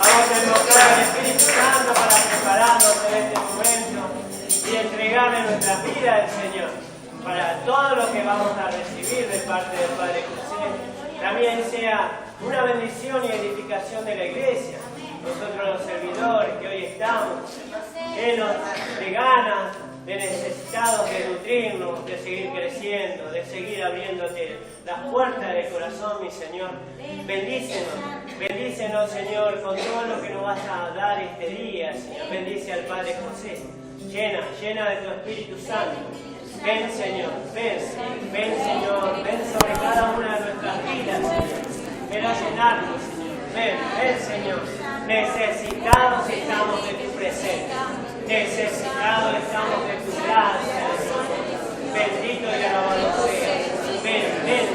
Vamos a invocar al Espíritu Santo para prepararnos en este momento y entregarle nuestra vida al Señor para todo lo que vamos a recibir de parte del Padre José. También sea una bendición y edificación de la iglesia. Nosotros los servidores que hoy estamos llenos de ganas, de necesitados de nutrirnos, de seguir creciendo, de seguir abriéndote las puertas del corazón, mi Señor. Bendícenos, Señor, con todo lo que nos vas a dar este día, Señor. Bendice al Padre José. Llena de tu Espíritu Santo. Ven, Señor, ven, Señor, ven sobre cada una de nuestras vidas, Señor. Ven a llenarnos, Señor. Ven, Señor. Necesitados estamos de tu presencia. Necesitados estamos de tu gracia, Señor. Bendito y alabado sea. Ven, Señor,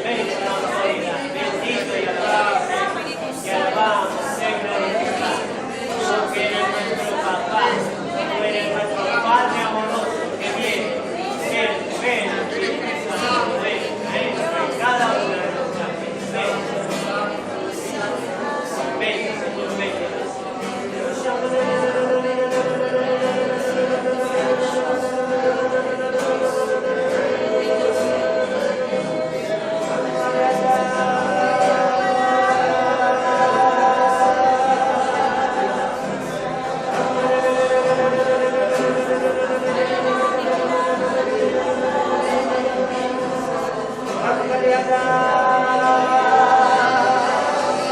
ven con la autoridad. Bendito y alabado sea. Te alabamos, sé glorificado. Tú que eres nuestro papá, tú eres nuestro Padre amoroso que viene. Ven, Espíritu Santo, ven, cada una de nuestras vidas. Ven, Señor, ven.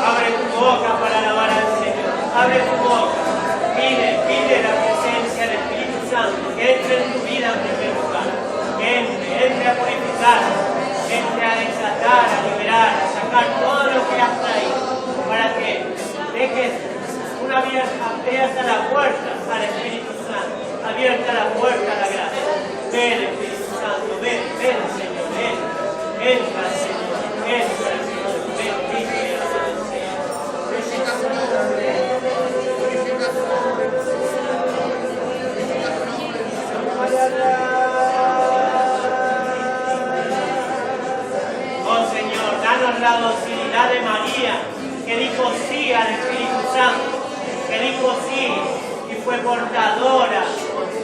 Abre tu boca para alabar al Señor. Abre tu boca. Pide la presencia del Espíritu Santo que entre en tu vida en primer lugar. Que entre a purificar, entre a desatar, a liberar, a sacar todo lo que has traído. Para que dejes una abierta la puerta al Espíritu Santo. Abierta la puerta a la gracia. Ven, Espíritu Santo, ven, Señor, ven. Entra, Señor, entra, Señor, bendito y alabado sea. Oh Señor, danos la docilidad de María, que dijo sí al Espíritu Santo, que dijo sí y fue portadora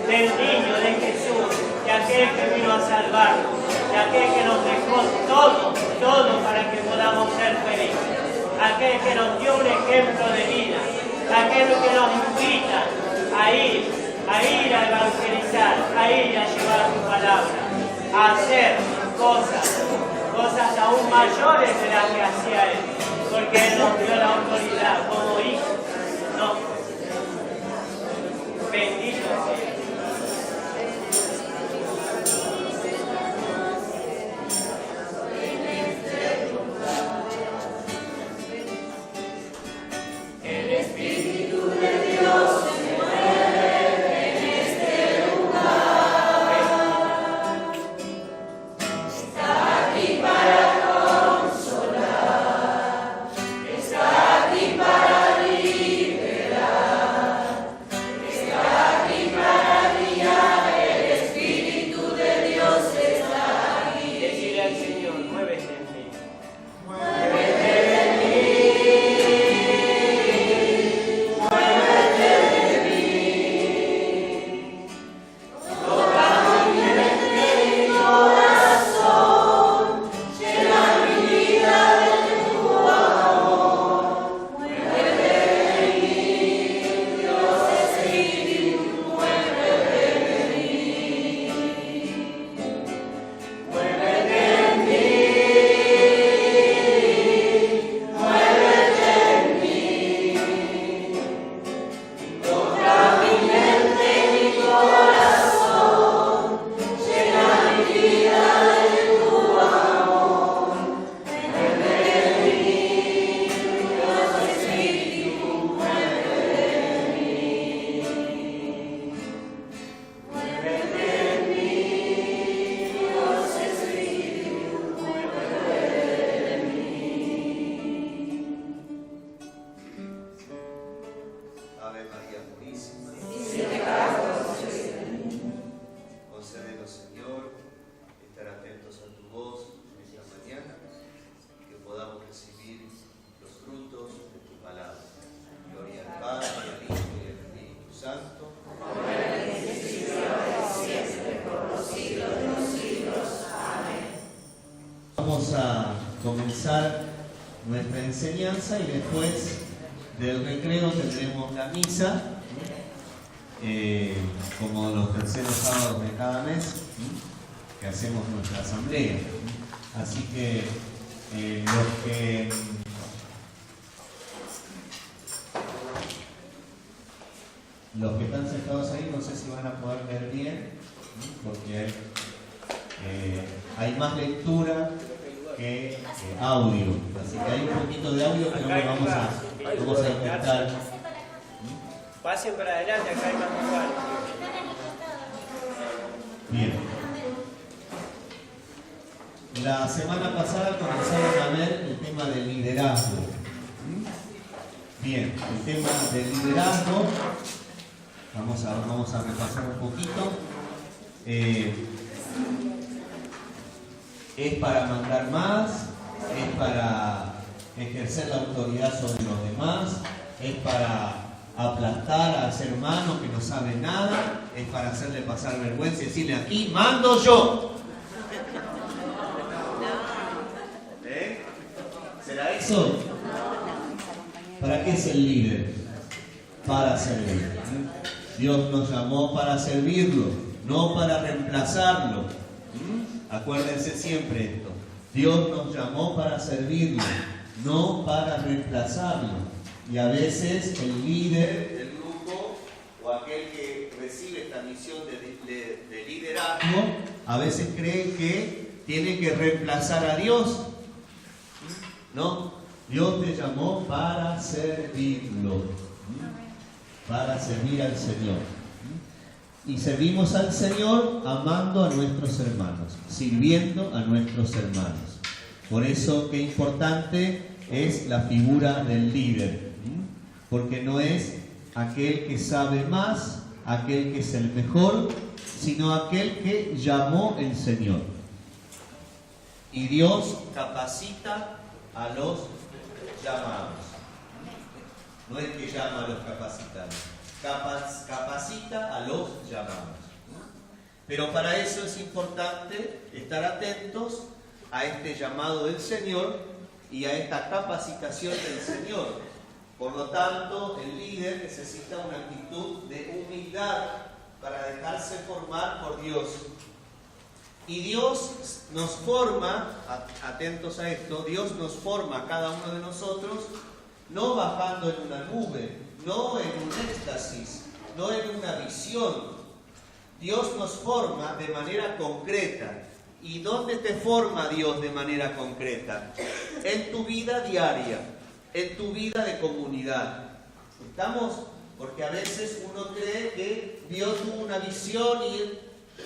del niño de Jesús, de aquel que vino a salvarnos, de aquel que nos dejó todo para que podamos ser felices, aquel que nos dio un ejemplo de vida, aquel que nos invita a ir a evangelizar, a ir a llevar tu palabra, a hacer cosas aún mayores de las que hacía Él, porque Él nos dio la autoridad como hijos. No. Bendito sea. Para finalizar nuestra enseñanza y después del recreo tendremos la misa, como los terceros sábados de cada mes, que hacemos nuestra asamblea. Así que los que están sentados ahí no sé si van a poder ver bien, porque hay más lectura que audio, así que hay un poquito de audio, pero vamos a intentar. Pasen para adelante, acá hay más lugar. Bien. La semana pasada comenzaron a ver el tema del liderazgo. Bien, el tema del liderazgo, vamos a repasar un poquito. Es para mandar más, es para ejercer la autoridad sobre los demás, es para aplastar al ser humano que no sabe nada, es para hacerle pasar vergüenza y decirle: aquí mando yo. ¿Será eso? ¿Para qué es el líder? Para servir. Dios nos llamó para servirlo, no para reemplazarlo. Acuérdense siempre esto. Dios nos llamó para servirlo, no para reemplazarlo. Y a veces el líder del grupo o aquel que recibe esta misión de liderazgo, a veces cree que tiene que reemplazar a Dios. No, Dios te llamó para servirlo, para servir al Señor. Y servimos al Señor amando a nuestros hermanos, sirviendo a nuestros hermanos. Por eso qué importante es la figura del líder, porque no es aquel que sabe más, aquel que es el mejor, sino aquel que llamó el Señor. Y Dios capacita a los llamados. No es que llama a los capacitados, capacita a los llamados. Pero para eso es importante estar atentos a este llamado del Señor y a esta capacitación del Señor. Por lo tanto, el líder necesita una actitud de humildad para dejarse formar por Dios. Y Dios nos forma, atentos a esto, Dios nos forma a cada uno de nosotros, no bajando en una nube, no en un éxtasis, no en una visión. Dios nos forma de manera concreta. ¿Y dónde te forma Dios de manera concreta? En tu vida diaria, en tu vida de comunidad. ¿Estamos? Porque a veces uno cree que Dios tuvo una visión y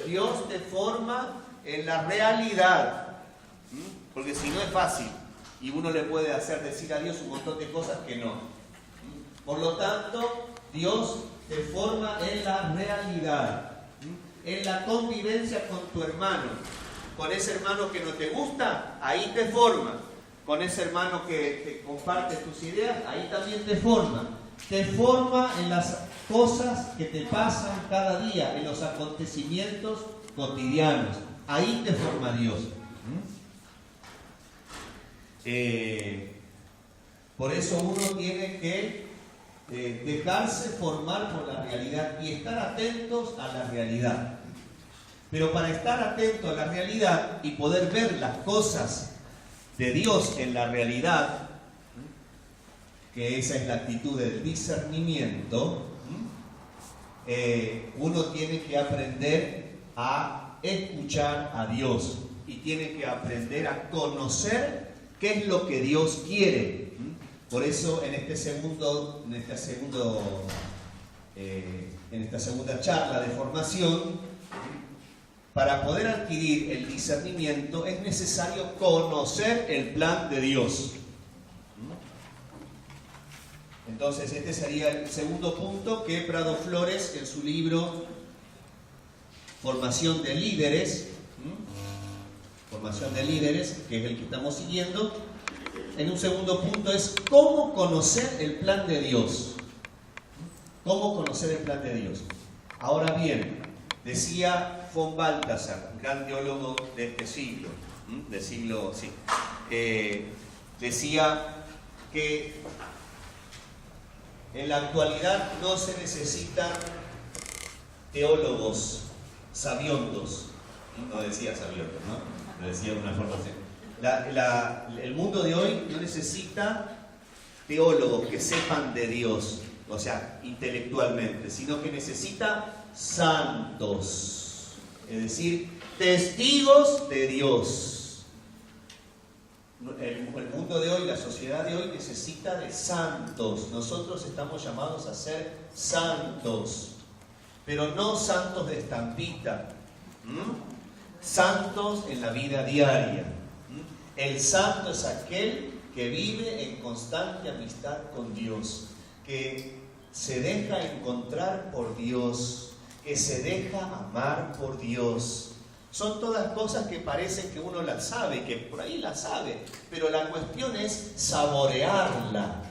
Dios te forma en la realidad. Porque si no es fácil y uno le puede hacer decir a Dios un montón de cosas que no. Por lo tanto, Dios te forma en la realidad, en la convivencia con tu hermano. Con ese hermano que no te gusta, ahí te forma. Con ese hermano que comparte tus ideas, ahí también te forma. Te forma en las cosas que te pasan cada día, en los acontecimientos cotidianos. Ahí te forma Dios. Por eso uno tiene que dejarse formar por la realidad y estar atentos a la realidad. Pero para estar atento a la realidad y poder ver las cosas de Dios en la realidad, que esa es la actitud del discernimiento, uno tiene que aprender a escuchar a Dios y tiene que aprender a conocer qué es lo que Dios quiere. Por eso en esta segunda charla de formación, para poder adquirir el discernimiento es necesario conocer el plan de Dios. Entonces este sería el segundo punto que Prado Flores en su libro Formación de Líderes, que es el que estamos siguiendo, en un segundo punto es cómo conocer el plan de Dios. ¿Cómo conocer el plan de Dios? Ahora bien, decía von Balthasar, un gran teólogo de este siglo, decía que en la actualidad no se necesitan teólogos sabiondos. No decía sabiondos, ¿no? Lo decía de una forma así. El mundo de hoy no necesita teólogos que sepan de Dios, o sea, intelectualmente, sino que necesita santos, es decir, testigos de Dios. El mundo de hoy, la sociedad de hoy necesita de santos. Nosotros estamos llamados a ser santos, pero no santos de estampita, santos en la vida diaria. El santo es aquel que vive en constante amistad con Dios, que se deja encontrar por Dios, que se deja amar por Dios. Son todas cosas que parecen que uno las sabe, que por ahí las sabe, pero la cuestión es saborearla.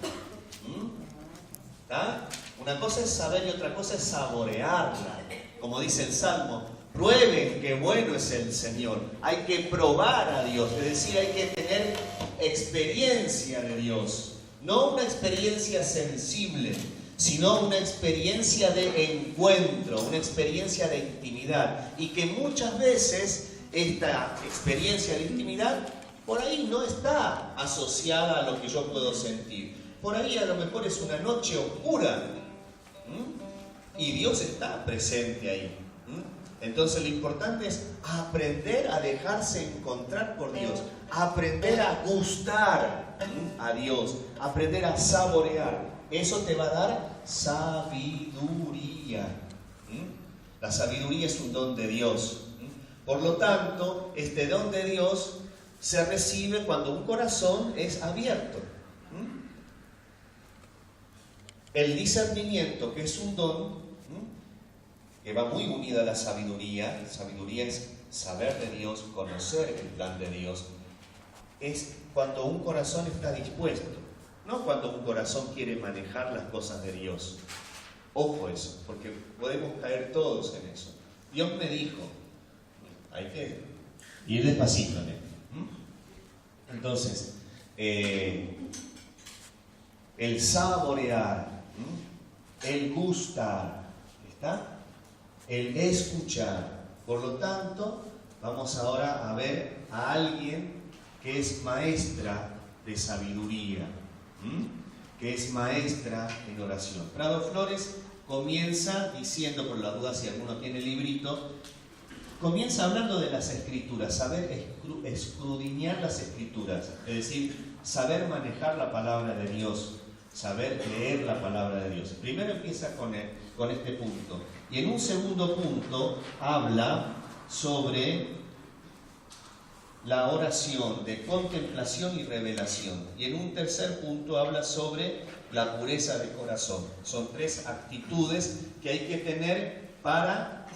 ¿Ah? Una cosa es saber y otra cosa es saborearla. Como dice el Salmo, prueben qué bueno es el Señor. Hay que probar a Dios, es decir, hay que tener experiencia de Dios. No una experiencia sensible, sino una experiencia de encuentro, una experiencia de intimidad. Y que muchas veces esta experiencia de intimidad por ahí no está asociada a lo que yo puedo sentir. Por ahí a lo mejor es una noche oscura, y Dios está presente ahí. Entonces lo importante es aprender a dejarse encontrar por Dios, aprender a gustar a Dios, aprender a saborear. Eso te va a dar sabiduría. La sabiduría es un don de Dios. Por lo tanto, este don de Dios se recibe cuando un corazón es abierto. El discernimiento, que es un don que va muy unido a la sabiduría. La sabiduría es saber de Dios, conocer el plan de Dios. Es cuando un corazón está dispuesto. No cuando un corazón quiere manejar las cosas de Dios. Ojo eso, porque podemos caer todos en eso. Dios me dijo, hay que ir despacito en él. Entonces, el saborear, el gustar, ¿está? El escuchar. Por lo tanto, vamos ahora a ver a alguien que es maestra de sabiduría, que es maestra en oración. Prado Flores comienza diciendo, por la duda si alguno tiene el librito, comienza hablando de las escrituras, saber escudriñar las escrituras, es decir, saber manejar la palabra de Dios, saber leer la palabra de Dios. Primero empieza con este punto, y en un segundo punto habla sobre la oración de contemplación y revelación. Y en un tercer punto habla sobre la pureza de corazón. Son tres actitudes que hay que tener para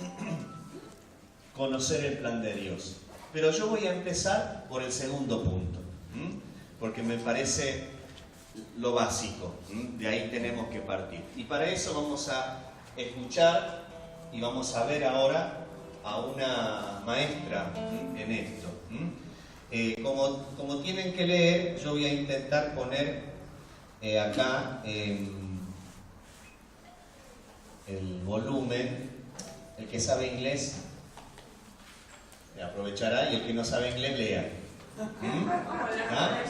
conocer el plan de Dios. Pero yo voy a empezar por el segundo punto, porque me parece lo básico. De ahí tenemos que partir. Y para eso vamos a escuchar y vamos a ver ahora a una maestra en esto. Como tienen que leer, yo voy a intentar poner acá el volumen. El que sabe inglés aprovechará, y el que no sabe inglés lea. ¿Ah?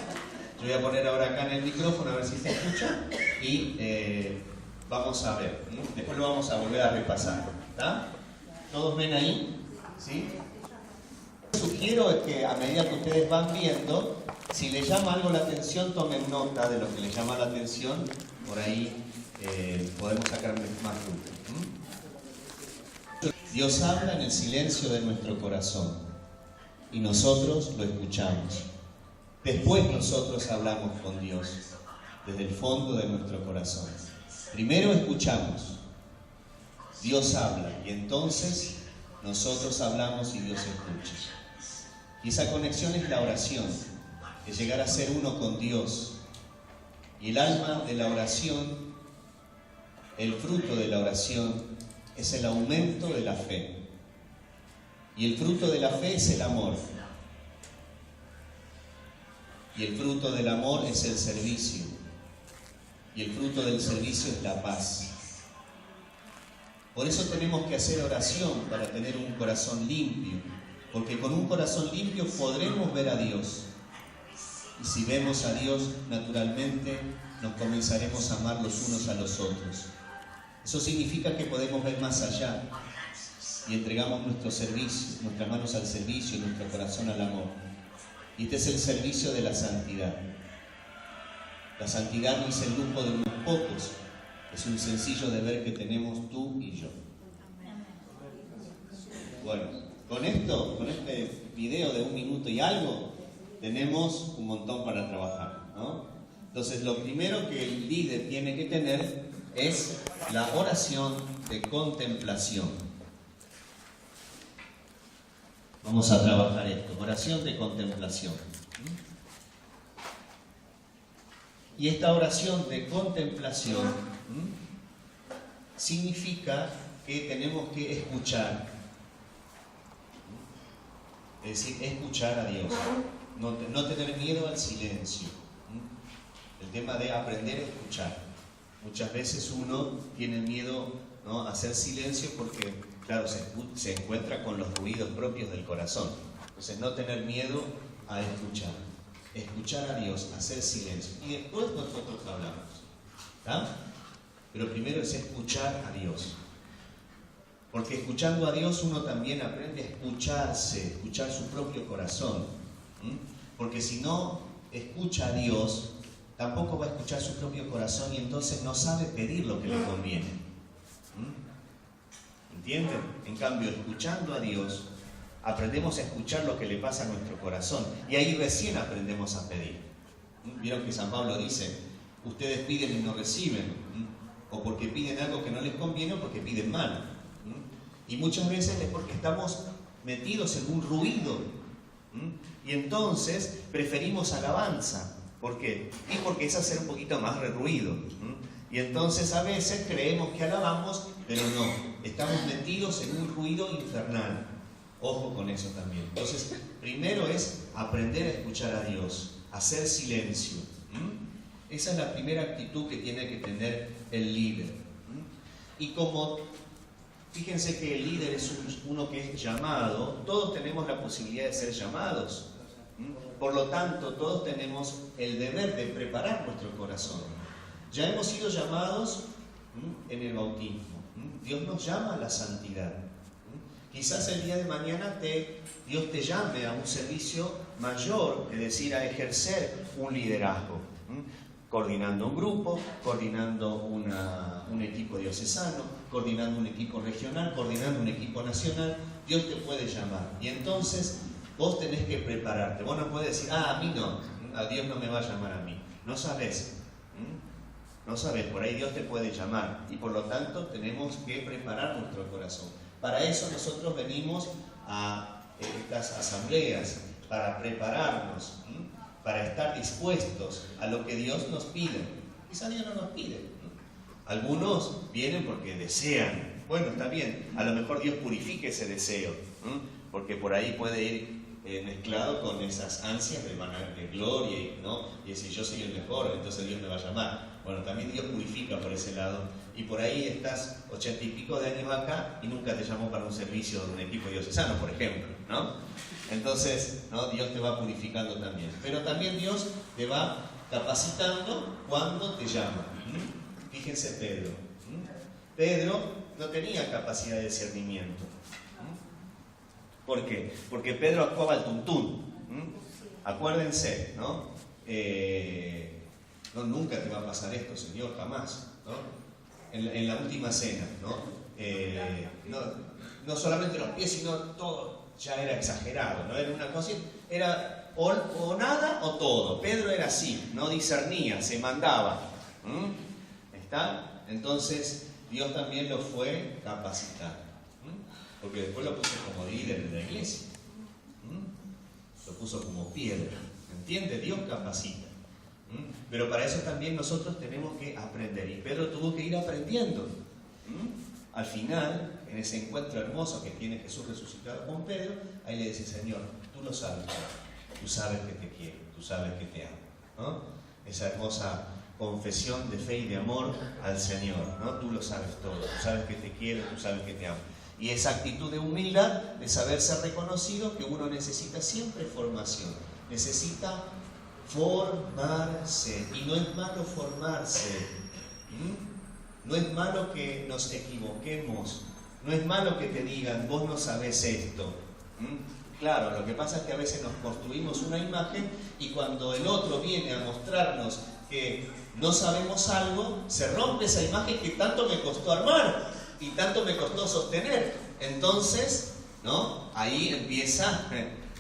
Yo voy a poner ahora acá en el micrófono a ver si se escucha y vamos a ver. Después lo vamos a volver a repasar. ¿Está? ¿Todos ven ahí? ¿Sí? Sugiero que a medida que ustedes van viendo, si les llama algo la atención, tomen nota de lo que les llama la atención. Por ahí podemos sacar más fruto. Dios habla en el silencio de nuestro corazón y nosotros lo escuchamos. Después nosotros hablamos con Dios desde el fondo de nuestro corazón. Primero escuchamos, Dios habla, y entonces nosotros hablamos y Dios escucha. Y esa conexión es la oración, es llegar a ser uno con Dios. Y el alma de la oración, el fruto de la oración, es el aumento de la fe. Y el fruto de la fe es el amor. Y el fruto del amor es el servicio. Y el fruto del servicio es la paz. Por eso tenemos que hacer oración para tener un corazón limpio. Porque con un corazón limpio podremos ver a Dios. Y si vemos a Dios, naturalmente nos comenzaremos a amar los unos a los otros. Eso significa que podemos ver más allá y entregamos nuestro servicio, nuestras manos al servicio y nuestro corazón al amor. Y este es el servicio de la santidad. La santidad no es el lujo de unos pocos, es un sencillo deber que tenemos tú y yo. Bueno, con este video de 1 minuto y algo, tenemos un montón para trabajar, ¿no? Entonces, lo primero que el líder tiene que tener es la oración de contemplación. Vamos a trabajar esto, oración de contemplación. Y esta oración de contemplación significa que tenemos que escuchar. Es decir, escuchar a Dios. No tener miedo al silencio. El tema de aprender a escuchar. Muchas veces uno tiene miedo, ¿no?, a hacer silencio porque, claro, se encuentra con los ruidos propios del corazón. Entonces, no tener miedo a escuchar. Escuchar a Dios, hacer silencio. Y después nosotros hablamos. ¿Está? Pero primero es escuchar a Dios. Porque escuchando a Dios uno también aprende a escucharse, escuchar su propio corazón. Porque si no escucha a Dios, tampoco va a escuchar su propio corazón y entonces no sabe pedir lo que le conviene. ¿Entienden? En cambio, escuchando a Dios, aprendemos a escuchar lo que le pasa a nuestro corazón. Y ahí recién aprendemos a pedir. Vieron que San Pablo dice, ustedes piden y no reciben. O porque piden algo que no les conviene o porque piden mal. Y muchas veces es porque estamos metidos en un ruido. Y entonces preferimos alabanza. ¿Por qué? Y porque es hacer un poquito más de ruido. Y entonces a veces creemos que alabamos, pero no. Estamos metidos en un ruido infernal. Ojo con eso también. Entonces, primero es aprender a escuchar a Dios, hacer silencio. Esa es la primera actitud que tiene que tener el líder. Y como, fíjense que el líder es uno que es llamado, todos tenemos la posibilidad de ser llamados. Por lo tanto, todos tenemos el deber de preparar nuestro corazón. Ya hemos sido llamados en el bautismo. Dios nos llama a la santidad. Quizás el día de mañana Dios te llame a un servicio mayor, es decir, a ejercer un liderazgo. Coordinando un grupo, coordinando un equipo diocesano, coordinando un equipo regional, coordinando un equipo nacional. Dios te puede llamar. Y entonces vos tenés que prepararte. Vos no podés decir, a mí no, a Dios no me va a llamar a mí. No sabés. No sabés, por ahí Dios te puede llamar. Y por lo tanto tenemos que preparar nuestro corazón. Para eso nosotros venimos a estas asambleas, para prepararnos, para estar dispuestos a lo que Dios nos pide. Quizá Dios no nos pide. Algunos vienen porque desean. Bueno, está bien. A lo mejor Dios purifique ese deseo, porque por ahí puede ir mezclado con esas ansias de gloria, ¿no? Y decir, yo soy el mejor, entonces Dios me va a llamar. Bueno, también Dios purifica por ese lado. Y por ahí estás 80 y pico de años acá y nunca te llamó para un servicio de un equipo diocesano, por ejemplo, ¿no? Entonces, ¿no?, Dios te va purificando también. Pero también Dios te va capacitando cuando te llama. Fíjense Pedro. Pedro no tenía capacidad de discernimiento. ¿Por qué? Porque Pedro actuaba al tuntún. Acuérdense, ¿no? No, nunca te va a pasar esto, Señor, jamás, ¿no? En la última cena, ¿no? No solamente los pies, sino todo ya era exagerado, ¿no? Era una cosa, era o nada o todo. Pedro era así, no discernía, se mandaba. ¿Está? Entonces Dios también lo fue capacitando, porque después lo puso como líder de la iglesia, lo puso como piedra. ¿Entiende? Dios capacita. Pero para eso también nosotros tenemos que aprender. Y Pedro tuvo que ir aprendiendo. Al final, en ese encuentro hermoso que tiene Jesús resucitado con Pedro, ahí le dice, Señor, tú lo sabes. tú sabes que te quiero, tú sabes que te amo, ¿no? Esa hermosa confesión de fe y de amor al Señor, ¿no? Tú lo sabes todo, tú sabes que te quiero, tú sabes que te amo. Y esa actitud de humildad, de saberse reconocido, que uno necesita siempre formación, necesita formarse, y no es malo formarse, no es malo que nos equivoquemos, no es malo que te digan, vos no sabés esto. Claro, lo que pasa es que a veces nos construimos una imagen y cuando el otro viene a mostrarnos que no sabemos algo, se rompe esa imagen que tanto me costó armar y tanto me costó sostener. Entonces, ¿no? Ahí empieza,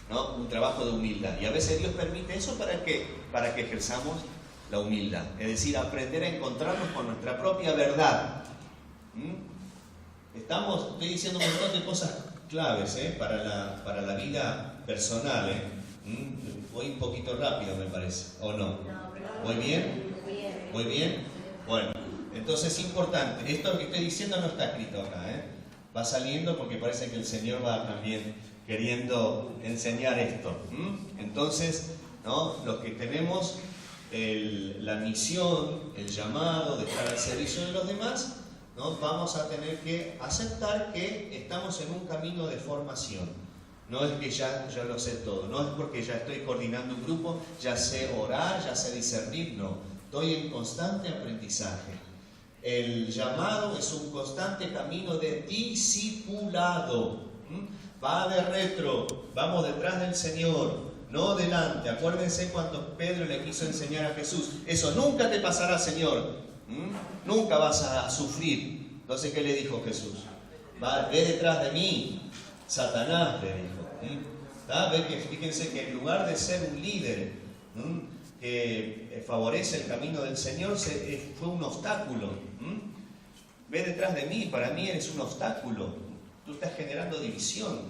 ¿no? Un trabajo de humildad. Y a veces Dios permite eso ¿para qué? Para que ejerzamos la humildad. Es decir, aprender a encontrarnos con nuestra propia verdad. Estoy diciendo un montón de cosas claves para la vida personal. Voy un poquito rápido, me parece, ¿o no? ¿Voy bien? ¿Voy bien? Bueno, entonces es importante. Esto que estoy diciendo no está escrito acá, va saliendo porque parece que el Señor va también queriendo enseñar esto. Entonces, ¿no? Los que tenemos la misión, el llamado de estar al servicio de los demás, ¿no? Vamos a tener que aceptar que estamos en un camino de formación. No es que ya lo sé todo, no es porque ya estoy coordinando un grupo, ya sé orar, ya sé discernir, no. Estoy en constante aprendizaje. El llamado es un constante camino de discipulado. Va de retro, vamos detrás del Señor, no delante. Acuérdense cuando Pedro le quiso enseñar a Jesús, eso nunca te pasará, Señor. Nunca vas a sufrir. Entonces, ¿qué le dijo Jesús? Ve detrás de mí, Satanás, le dijo. Fíjense que en lugar de ser un líder que favorece el camino del Señor, fue un obstáculo. Ve detrás de mí, para mí eres un obstáculo. Tú estás generando división,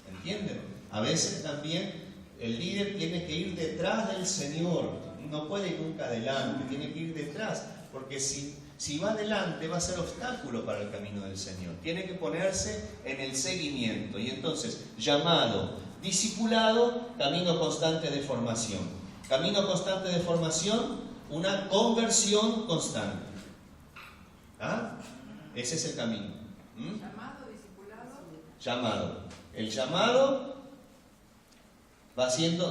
¿entienden? A veces también el líder tiene que ir detrás del Señor, no puede ir nunca adelante, tiene que ir detrás, porque si va adelante va a ser obstáculo para el camino del Señor. Tiene que ponerse en el seguimiento. Y entonces, llamado, discipulado, camino constante de formación. Camino constante de formación, una conversión constante. Ese es el camino. Llamado, discipulado. Llamado. El llamado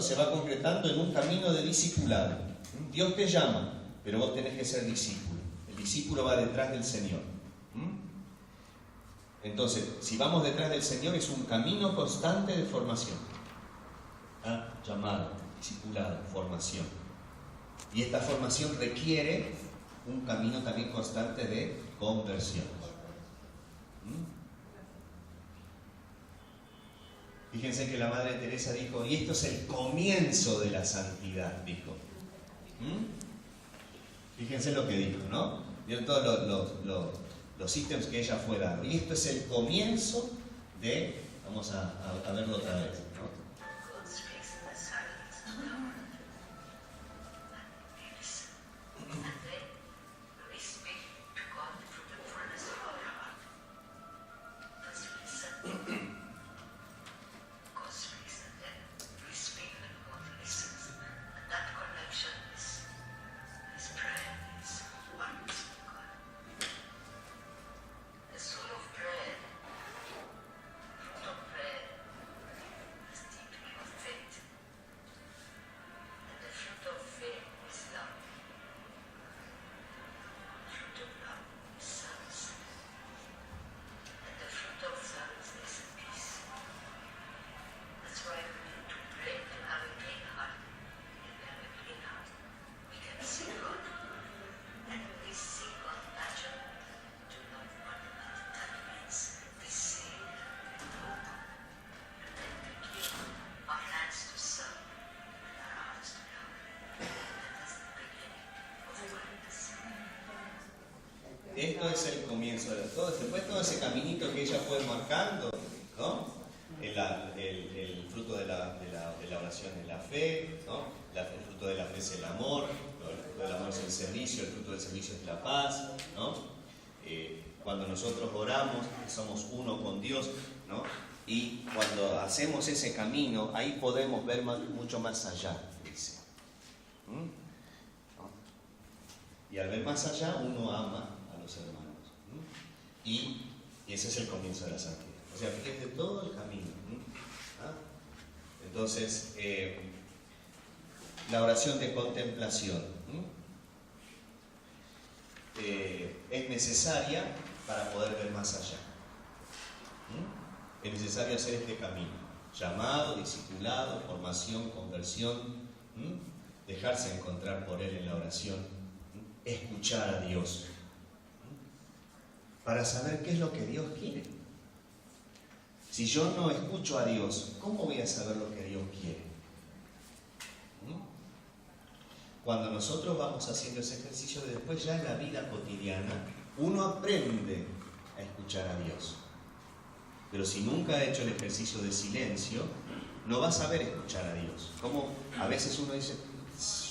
se va concretando en un camino de discipulado. Dios te llama, pero vos tenés que ser discípulo. El discípulo va detrás del Señor. Entonces, si vamos detrás del Señor, es un camino constante de formación. Llamado, discipulado, formación. Y esta formación requiere un camino también constante de conversión. Fíjense que la Madre Teresa dijo, y esto es el comienzo de la santidad, dijo. Fíjense lo que dijo, ¿no? Vieron todos los ítems que ella fue dando. Y esto es el comienzo de, vamos a verlo otra vez, ¿no? Esto es el comienzo de todo. Después todo ese caminito que ella fue marcando, ¿no? El fruto de la oración es la fe, ¿no? El fruto de la fe es el amor, ¿no? El fruto del amor es el servicio, el fruto del servicio es la paz, ¿no? Cuando nosotros oramos, somos uno con Dios, ¿no? Y cuando hacemos ese camino, ahí podemos ver mucho más allá, dice. ¿Mm? Y al ver más allá, uno ama a los hermanos. ¿Mm? Y ese es el comienzo de la santidad. O sea, fíjate todo el camino. ¿Ah? Entonces, la oración de contemplación es necesaria para poder ver más allá. Es necesario hacer este camino: llamado, discipulado, formación, conversión, dejarse encontrar por Él en la oración, escuchar a Dios, para saber qué es lo que Dios quiere. Si yo no escucho a Dios, ¿cómo voy a saber lo que Dios quiere? Cuando nosotros vamos haciendo ese ejercicio, después ya en la vida cotidiana, uno aprende a escuchar a Dios. Pero si nunca ha hecho el ejercicio de silencio, no va a saber escuchar a Dios. Como a veces uno dice,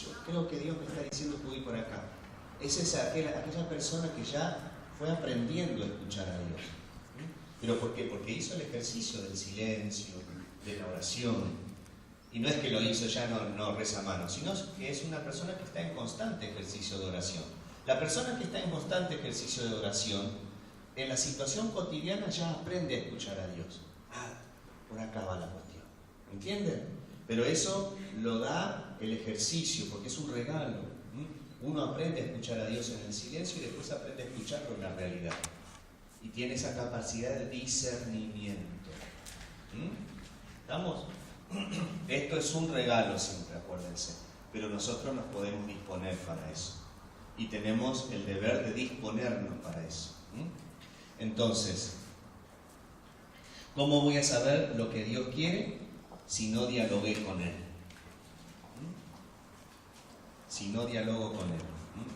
yo creo que Dios me está diciendo que voy por acá. Esa es aquella persona que ya fue aprendiendo a escuchar a Dios. ¿Pero por qué? Porque hizo el ejercicio del silencio, de la oración. Y no es que lo hizo ya no reza mano, sino que es una persona que está en constante ejercicio de oración. La persona que está en constante ejercicio de oración, en la situación cotidiana ya aprende a escuchar a Dios. Por acá va la cuestión. ¿Entienden? Pero eso lo da el ejercicio, porque es un regalo. Uno aprende a escuchar a Dios en el silencio y después aprende a escucharlo en la realidad. Y tiene esa capacidad de discernimiento. ¿Estamos? Esto es un regalo siempre, acuérdense. Pero nosotros nos podemos disponer para eso. Y tenemos el deber de disponernos para eso. Entonces, ¿cómo voy a saber lo que Dios quiere si no dialogué con Él? Si no dialogo con Él,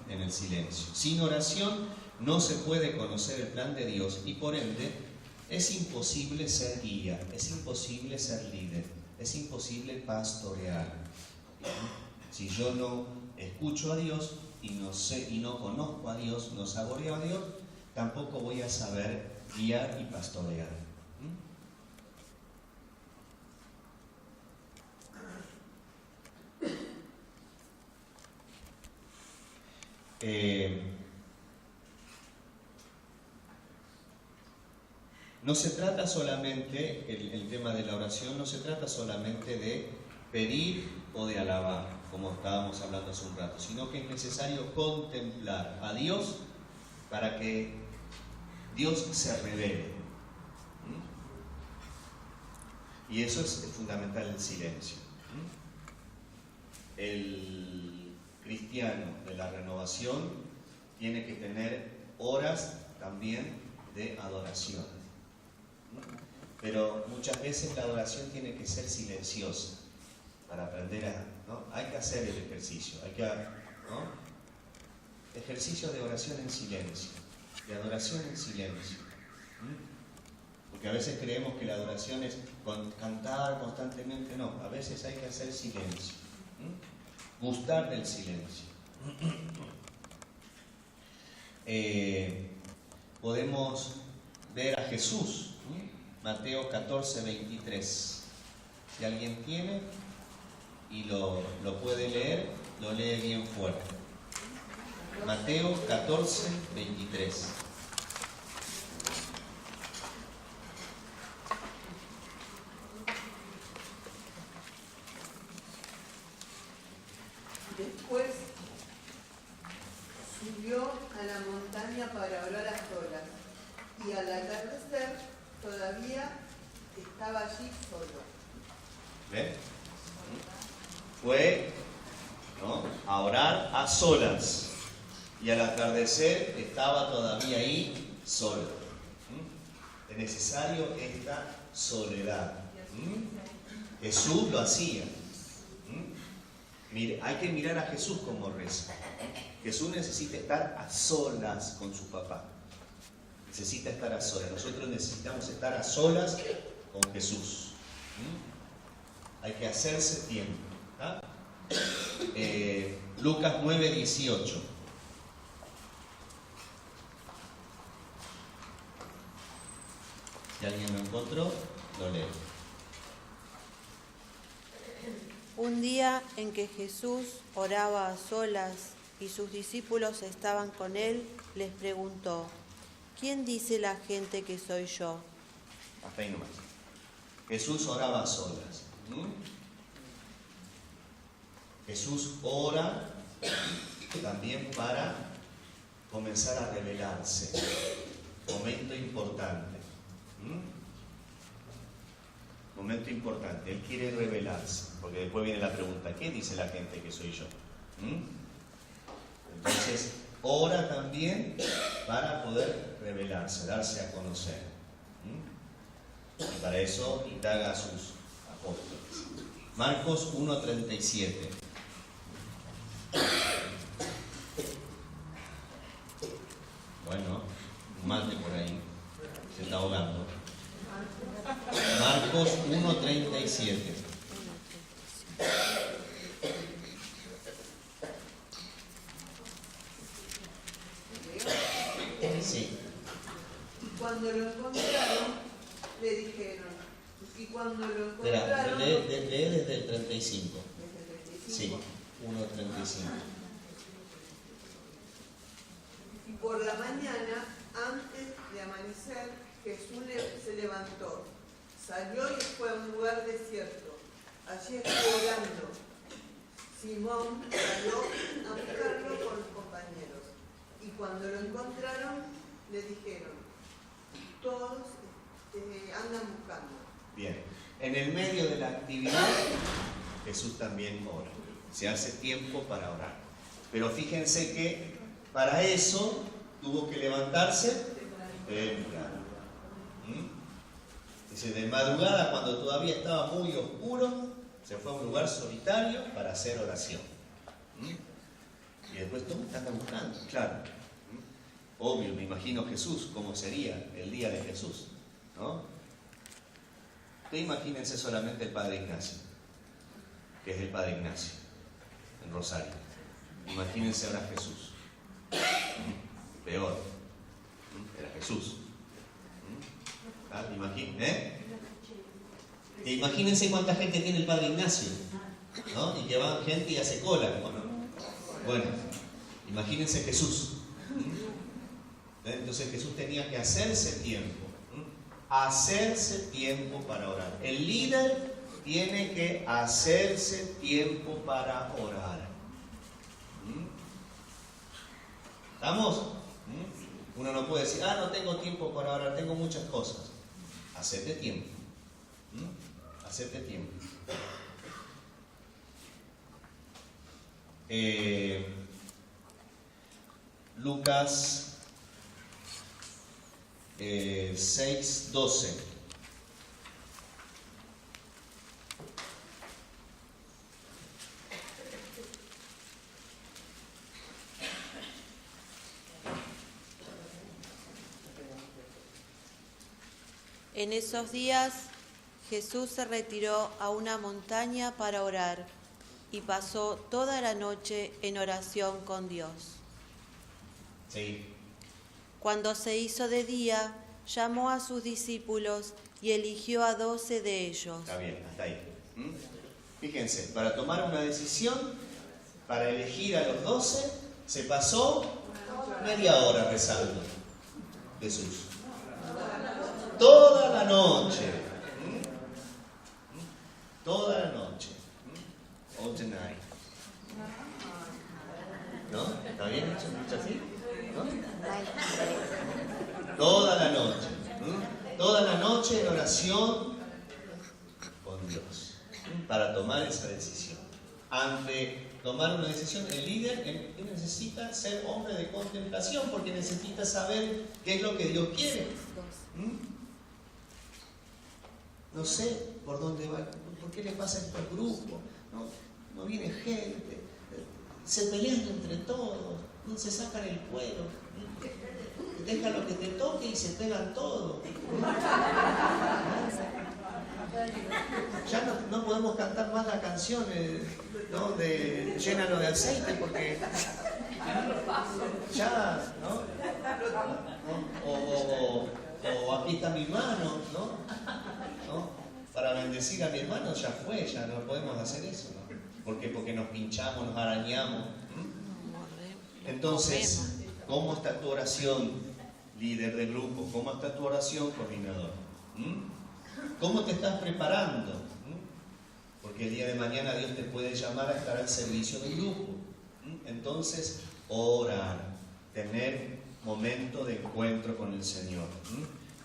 en el silencio. Sin oración no se puede conocer el plan de Dios y por ende es imposible ser guía, es imposible ser líder, es imposible pastorear. Si yo no escucho a Dios y no sé y no conozco a Dios, no saboreo a Dios, tampoco voy a saber guiar y pastorear. No se trata solamente, el tema de la oración, no se trata solamente de pedir o de alabar, como estábamos hablando hace un rato, sino que es necesario contemplar a Dios para que Dios se revele. Y eso es fundamental, el silencio. El cristiano de la renovación tiene que tener horas también de adoración. Pero muchas veces la adoración tiene que ser silenciosa para aprender a... ¿no? Hay que hacer el ejercicio, ejercicio de oración en silencio, de adoración en silencio. Porque a veces creemos que la adoración es cantar constantemente, no, a veces hay que hacer silencio, gustar del silencio. Podemos ver a Jesús, Mateo 14, 23. Si alguien tiene y lo puede leer, lo lee bien fuerte. Mateo 14, 23. Después subió a la montaña para orar a solas y al atardecer todavía estaba allí solo. ¿Ven? Fue a orar a solas y al atardecer estaba todavía ahí solo. Es necesario esta soledad. Jesús lo hacía. Mire, hay que mirar a Jesús como reza. Jesús necesita estar a solas con su papá. Necesita estar a solas. Nosotros necesitamos estar a solas con Jesús. Hay que hacerse tiempo. Lucas 9, 18. Si alguien lo encontró. Lo leo. Un día en que Jesús oraba a solas y sus discípulos estaban con él, les preguntó: ¿quién dice la gente que soy yo? Hasta ahí nomás. Jesús oraba a solas. Jesús ora también para comenzar a revelarse. Momento importante. Momento importante. Él quiere revelarse, porque después viene la pregunta: ¿qué dice la gente que soy yo? Entonces, ora también para poder revelarse, darse a conocer. Y para eso indaga a sus apóstoles. Marcos 1:37. Bueno, un mate por ahí, se está ahogando. Marcos 1:37. Sí. Cuando lo encontraron, le dijeron. Y cuando lo Espera, encontraron... lee desde el 35. Desde el 35. Sí, 1:35. Y por la mañana, antes de amanecer, Jesús se levantó, salió y fue a un lugar desierto. Allí estuvo orando. Simón salió a buscarlo con los compañeros. Y cuando lo encontraron, le dijeron: todos andan buscando. Bien, en el medio de la actividad, Jesús también ora. Se hace tiempo para orar. Pero fíjense que para eso tuvo que levantarse temprano. Dice, de madrugada, cuando todavía estaba muy oscuro, se fue a un lugar solitario para hacer oración. Y después todo anda buscando, claro. Obvio, me imagino Jesús, cómo sería el día de Jesús, ¿no? Ustedes imagínense solamente el Padre Ignacio, que es el Padre Ignacio, en Rosario. Imagínense ahora Jesús. Peor. Era Jesús. Imagínense cuánta gente tiene el Padre Ignacio, ¿no? Y que va gente y hace cola, ¿no? Bueno, imagínense Jesús. Entonces Jesús tenía que hacerse tiempo para orar. El líder tiene que hacerse tiempo para orar. ¿Estamos? Uno no puede decir, no tengo tiempo para orar, tengo muchas cosas. Hacete tiempo. Hacete tiempo. Lucas 6:12. En esos días Jesús se retiró a una montaña para orar y pasó toda la noche en oración con Dios. Sí. Cuando se hizo de día, llamó a sus discípulos y eligió a 12 de ellos. Está bien, hasta ahí. Fíjense, para tomar una decisión, para elegir a los 12, se pasó media hora rezando Jesús. Toda la noche. Toda la noche. All the night. ¿No? ¿Está bien dicho así? ¿No? Toda la noche. Toda la noche en oración con Dios. Para tomar esa decisión. Ante tomar una decisión, el líder necesita ser hombre de contemplación porque necesita saber qué es lo que Dios quiere. No sé por dónde va, por qué le pasa esto al grupo, no viene gente, se pelean entre todos, se sacan el cuero, deja lo que te toque y se pegan todos. Ya no podemos cantar más la canción de llénalo de aceite porque ya, ¿no? O aquí está mi mano, ¿no? Para bendecir a mi hermano ya fue, ya no podemos hacer eso, ¿no? ¿Por qué? Porque nos pinchamos, nos arañamos. Entonces, ¿cómo está tu oración, líder de grupo? ¿Cómo está tu oración, coordinador? ¿Cómo te estás preparando? Porque el día de mañana Dios te puede llamar a estar al servicio del grupo. Entonces, orar, tener momento de encuentro con el Señor,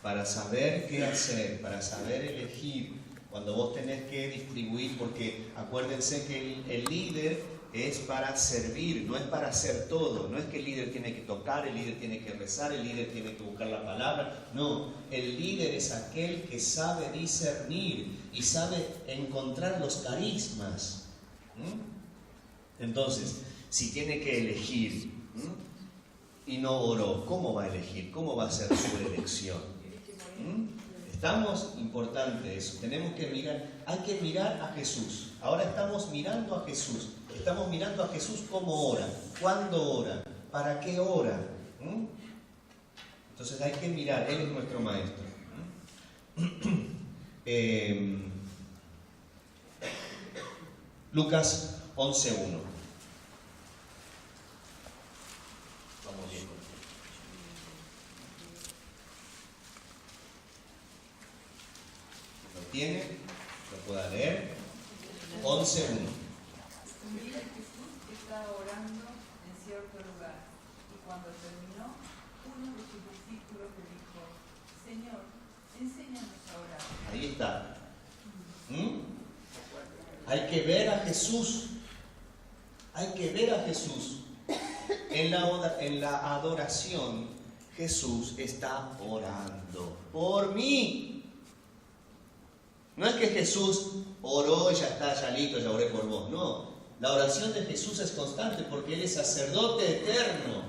para saber qué hacer, para saber elegir, cuando vos tenés que distribuir, porque acuérdense que el líder es para servir, no es para hacer todo. No es que el líder tiene que tocar, el líder tiene que rezar, el líder tiene que buscar la palabra. No, el líder es aquel que sabe discernir y sabe encontrar los carismas. Entonces, si tiene que elegir y no oró, ¿cómo va a elegir? ¿Cómo va a ser su elección? ¿Estamos? Importante eso. Tenemos que mirar, hay que mirar a Jesús. Ahora estamos mirando a Jesús. Estamos mirando a Jesús cómo ora, cuándo ora, para qué ora. Entonces hay que mirar, Él es nuestro maestro. Lucas 11:1. Vamos bien. ¿Lo tiene? ¿Lo pueda leer? 11:1. Mira, Jesús estaba orando en cierto lugar, y cuando terminó, uno de sus discípulos le dijo: Señor, enséñanos a orar. Ahí está. Hay que ver a Jesús. Hay que ver a Jesús. En la adoración, Jesús está orando por mí. No es que Jesús oró y ya está, ya listo, ya oré por vos. No. La oración de Jesús es constante porque Él es sacerdote eterno.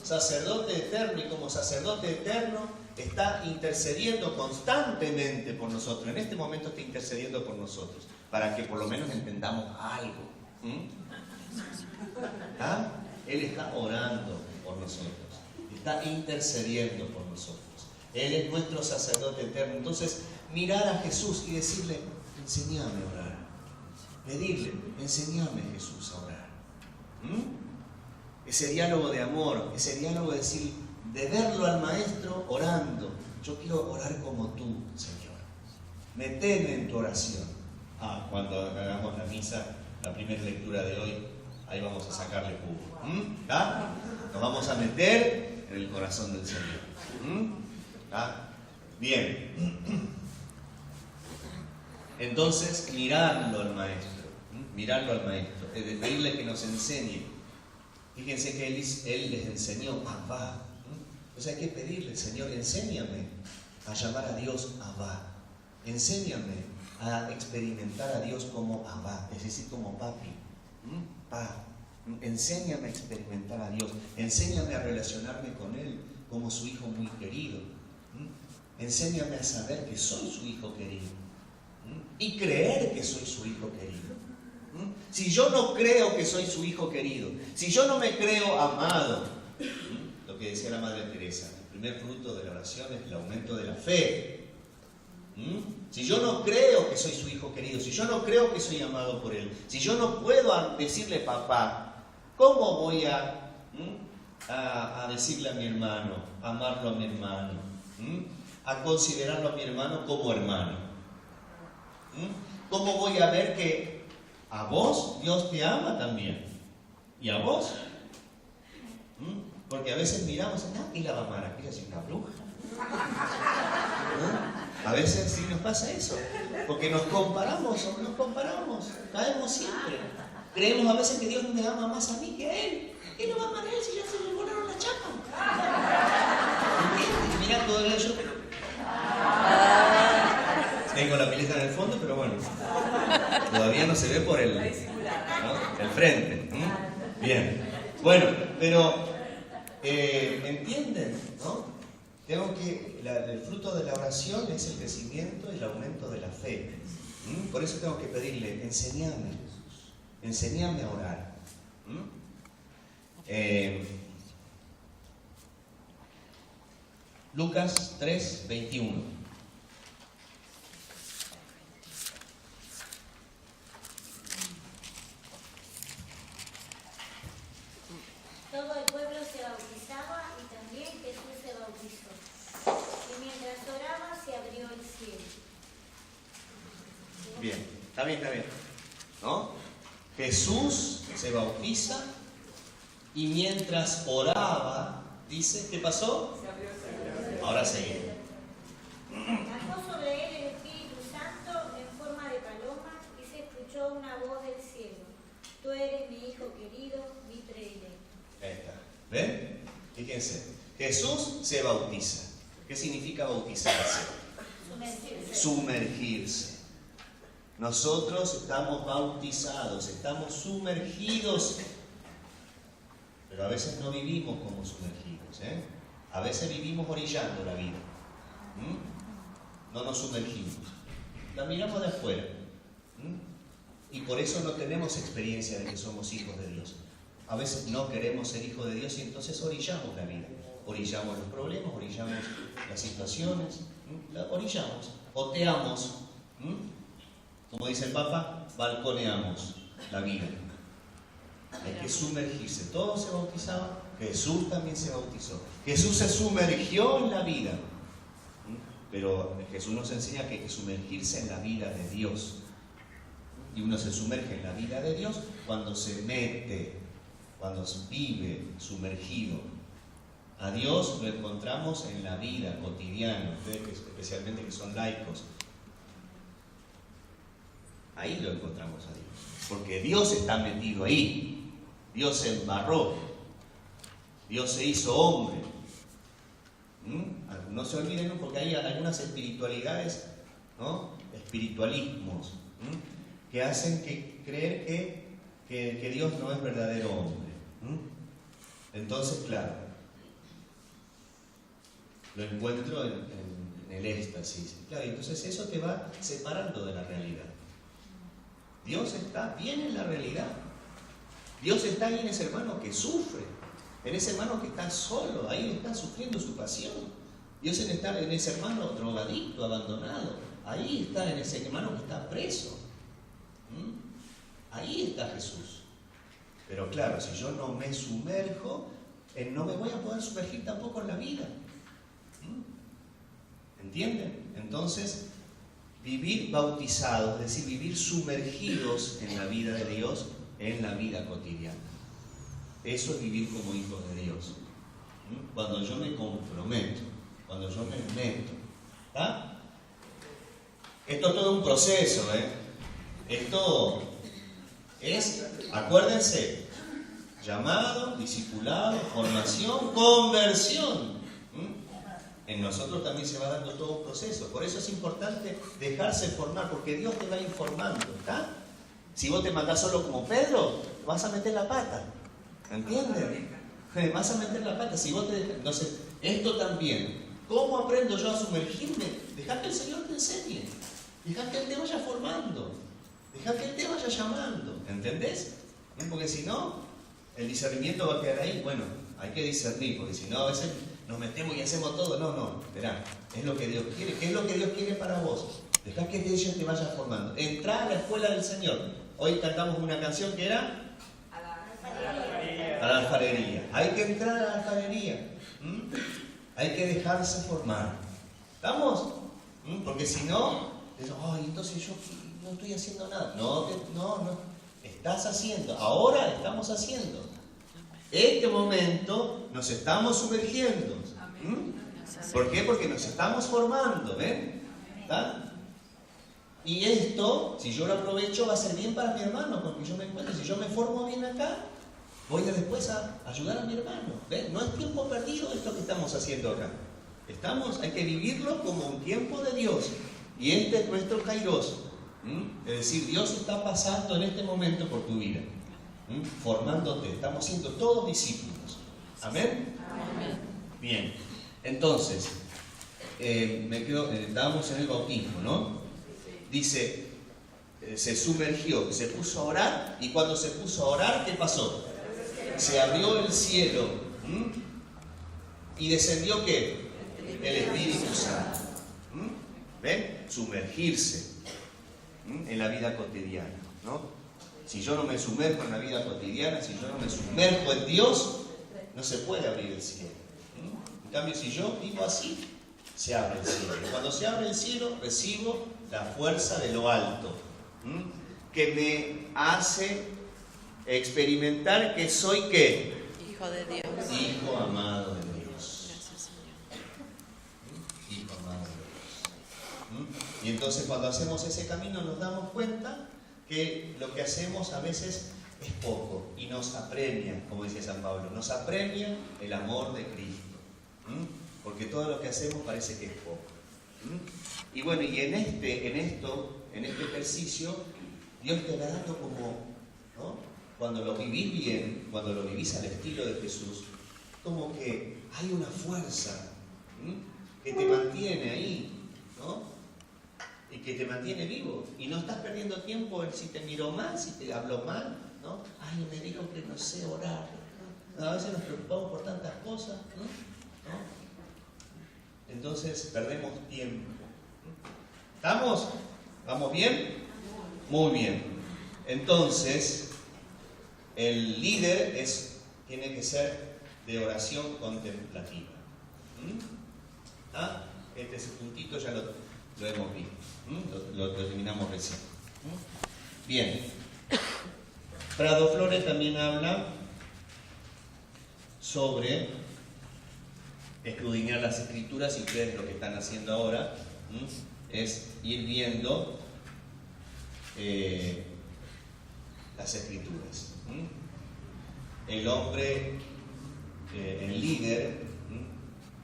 Sacerdote eterno, y como sacerdote eterno está intercediendo constantemente por nosotros. En este momento está intercediendo por nosotros, para que por lo menos entendamos algo. ¿Ah? Él está orando por nosotros, está intercediendo por nosotros. Él es nuestro sacerdote eterno. Entonces, mirar a Jesús y decirle: enséñame a orar. Pedirle: enséñame, Jesús, a orar. Ese diálogo de amor, ese diálogo de decir, de verlo al Maestro orando. Yo quiero orar como tú, Señor. Meteme en tu oración. Cuando hagamos la misa, la primera lectura de hoy, ahí vamos a sacarle jugo. Nos vamos a meter en el corazón del Señor. Bien. Entonces, mirarlo al Maestro. Mirarlo al Maestro. Es de pedirle que nos enseñe. Fíjense que Él les enseñó Abba. Entonces hay que pedirle: Señor, enséñame a llamar a Dios Abba. Enséñame a experimentar a Dios como Abba, es decir, como papi. Enséñame a experimentar a Dios. Enséñame a relacionarme con Él como su hijo muy querido. Enséñame a saber que soy su hijo querido. Y creer que soy su hijo querido. Si yo no creo que soy su hijo querido, si yo no me creo amado, lo que decía la Madre Teresa, el primer fruto de la oración es el aumento de la fe. Si yo no creo que soy su hijo querido, si yo no creo que soy amado por Él, si yo no puedo decirle papá, ¿cómo voy a decirle a mi hermano, a amarlo a mi hermano, a considerarlo a mi hermano como hermano? ¿Cómo voy a ver que a vos Dios te ama también? ¿Y a vos? Porque a veces miramos, ¿y la va a amar? ¿Aquella es una bruja? A veces sí nos pasa eso, porque nos comparamos, caemos siempre. Creemos a veces que Dios me ama más a mí que a Él. ¿Qué lo va a amar a Él si ya se le volaron la chapa? ¿Entiendes? Mirá todo eso, pero... Tengo la pileta en el fondo, pero bueno, todavía no se ve por el frente. Bien, bueno, pero ¿entienden? ¿No? El fruto de la oración es el crecimiento y el aumento de la fe. Por eso tengo que pedirle: enséñame a orar. Lucas 3, 21. Todo el pueblo se bautizaba y también Jesús se bautizó. Y mientras oraba se abrió el cielo. Bien, está bien. ¿No? Jesús se bautiza y mientras oraba, dice, ¿qué pasó? Ahora seguimos. Bajó sobre él el Espíritu Santo en forma de paloma y se escuchó una voz del cielo. Tú eres mi Hijo querido, mi predilecto. Ahí está. ¿Ven? Fíjense. Jesús se bautiza. ¿Qué significa bautizarse? Sumergirse. Nosotros estamos bautizados, estamos sumergidos. Pero a veces no vivimos como sumergidos. A veces vivimos orillando la vida. No nos sumergimos. La miramos de afuera. Y por eso no tenemos experiencia de que somos hijos de Dios. A veces no queremos ser hijos de Dios y entonces orillamos la vida. Orillamos los problemas, orillamos las situaciones, orillamos, oteamos. Como dice el Papa, balconeamos la vida. Hay que sumergirse. Todos se bautizaban, Jesús también se bautizó. Jesús se sumergió en la vida. Pero Jesús nos enseña que hay que sumergirse en la vida de Dios. Y uno se sumerge en la vida de Dios cuando se mete, cuando vive sumergido. A Dios lo encontramos en la vida cotidiana, ustedes especialmente que son laicos. Ahí lo encontramos a Dios. Porque Dios está metido ahí. Dios se embarró. Dios se hizo hombre. No se olviden porque hay algunas espiritualidades, ¿no? Espiritualismos, que hacen creer que Dios no es verdadero hombre. Entonces, claro, lo encuentro en el éxtasis. Claro, y entonces eso te va separando de la realidad. Dios está bien en la realidad. Dios está ahí en ese hermano que sufre, en ese hermano que está solo, ahí está sufriendo su pasión. Dios está en ese hermano drogadicto, abandonado. Ahí está en ese hermano que está preso. Ahí está Jesús. Pero claro, si yo no me sumerjo, no me voy a poder sumergir tampoco en la vida. ¿Entienden? Entonces, vivir bautizados, es decir, vivir sumergidos en la vida de Dios, en la vida cotidiana. Eso es vivir como hijos de Dios. Cuando yo me comprometo, cuando yo me meto. ¿Está? Esto es todo un proceso, Esto es, acuérdense, llamado, discipulado, formación, conversión. En nosotros también se va dando todo un proceso. Por eso es importante dejarse formar, porque Dios te va informando, ¿está? Si vos te mandás solo como Pedro, vas a meter la pata. ¿Entienden? Vas a meter la pata. Si vos entonces, esto también. ¿Cómo aprendo yo a sumergirme? Deja que el Señor te enseñe. Deja que Él te vaya formando. Deja que Él te vaya llamando. ¿Entendés? Porque si no, el discernimiento va a quedar ahí. Bueno, hay que discernir, porque si no, a veces nos metemos y hacemos todo. No, esperá. Es lo que Dios quiere. ¿Qué es lo que Dios quiere para vos? Deja que ella te vaya formando. Entrá a la escuela del Señor. Hoy cantamos una canción que era a la alfarería. Hay que entrar a la alfarería. Hay que dejarse formar. ¿Estamos? Porque si no, entonces yo no estoy haciendo nada. No. Estás haciendo. Ahora estamos haciendo. Este momento nos estamos sumergiendo. ¿Por qué? Porque nos estamos formando. ¿Ven? ¿Está? Y esto, si yo lo aprovecho, va a ser bien para mi hermano, porque yo me encuentro, si yo me formo bien acá, voy después a ayudar a mi hermano. ¿Ven? No es tiempo perdido esto que estamos haciendo acá. Hay que vivirlo como un tiempo de Dios. Y este es nuestro kairos. Es decir, Dios está pasando en este momento por tu vida. Formándote. Estamos siendo todos discípulos. ¿Amén? Amén. Bien. Entonces, estábamos en el bautismo, ¿no? Dice, se sumergió, se puso a orar, y cuando se puso a orar, ¿qué pasó? Se abrió el cielo. ¿Y descendió qué? el Espíritu Santo. ¿Ven? Sumergirse en la vida cotidiana, ¿no? Si yo no me sumerjo en la vida cotidiana, si yo no me sumerjo en Dios, no se puede abrir el cielo. En cambio, si yo vivo así, se abre el cielo. Y cuando se abre el cielo, recibo la fuerza de lo alto, que me hace experimentar que soy ¿qué? Hijo de Dios. Hijo amado de Dios. Gracias, Señor. Hijo amado de Dios. Y entonces cuando hacemos ese camino nos damos cuenta que lo que hacemos a veces es poco y nos apremia, como dice San Pablo, nos apremia el amor de Cristo. Porque todo lo que hacemos parece que es poco. Y bueno, y en este ejercicio, Dios te va dando como, ¿no? Cuando lo vivís bien, cuando lo vivís al estilo de Jesús, como que hay una fuerza que te mantiene ahí, ¿no? Y que te mantiene vivo. Y no estás perdiendo tiempo en si te miró mal, si te habló mal, ¿no? Ay, me dijo que no sé orar. A veces nos preocupamos por tantas cosas, ¿no? Entonces perdemos tiempo. ¿Estamos? ¿Vamos bien? Muy bien. Entonces, el líder tiene que ser de oración contemplativa. Ese puntito ya lo hemos visto. Lo terminamos recién. Bien. Prado Flores también habla sobre escudriñar las escrituras, y ustedes lo que están haciendo ahora es ir viendo las escrituras. El hombre, el líder,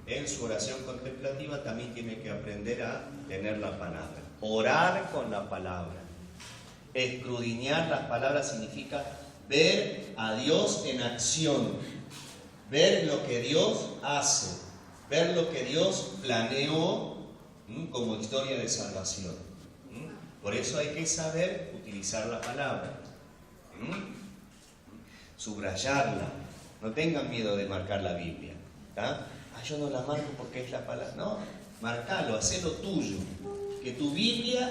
en su oración contemplativa también tiene que aprender a tener la palabra, orar con la palabra. Escudriñar las palabras significa ver a Dios en acción, ver lo que Dios hace, ver lo que Dios planeó como historia de salvación. Por eso hay que saber utilizar la palabra, subrayarla. No tengan miedo de marcar la Biblia. Yo no la marco porque es la palabra. No, marcalo, hacelo tuyo. Que tu Biblia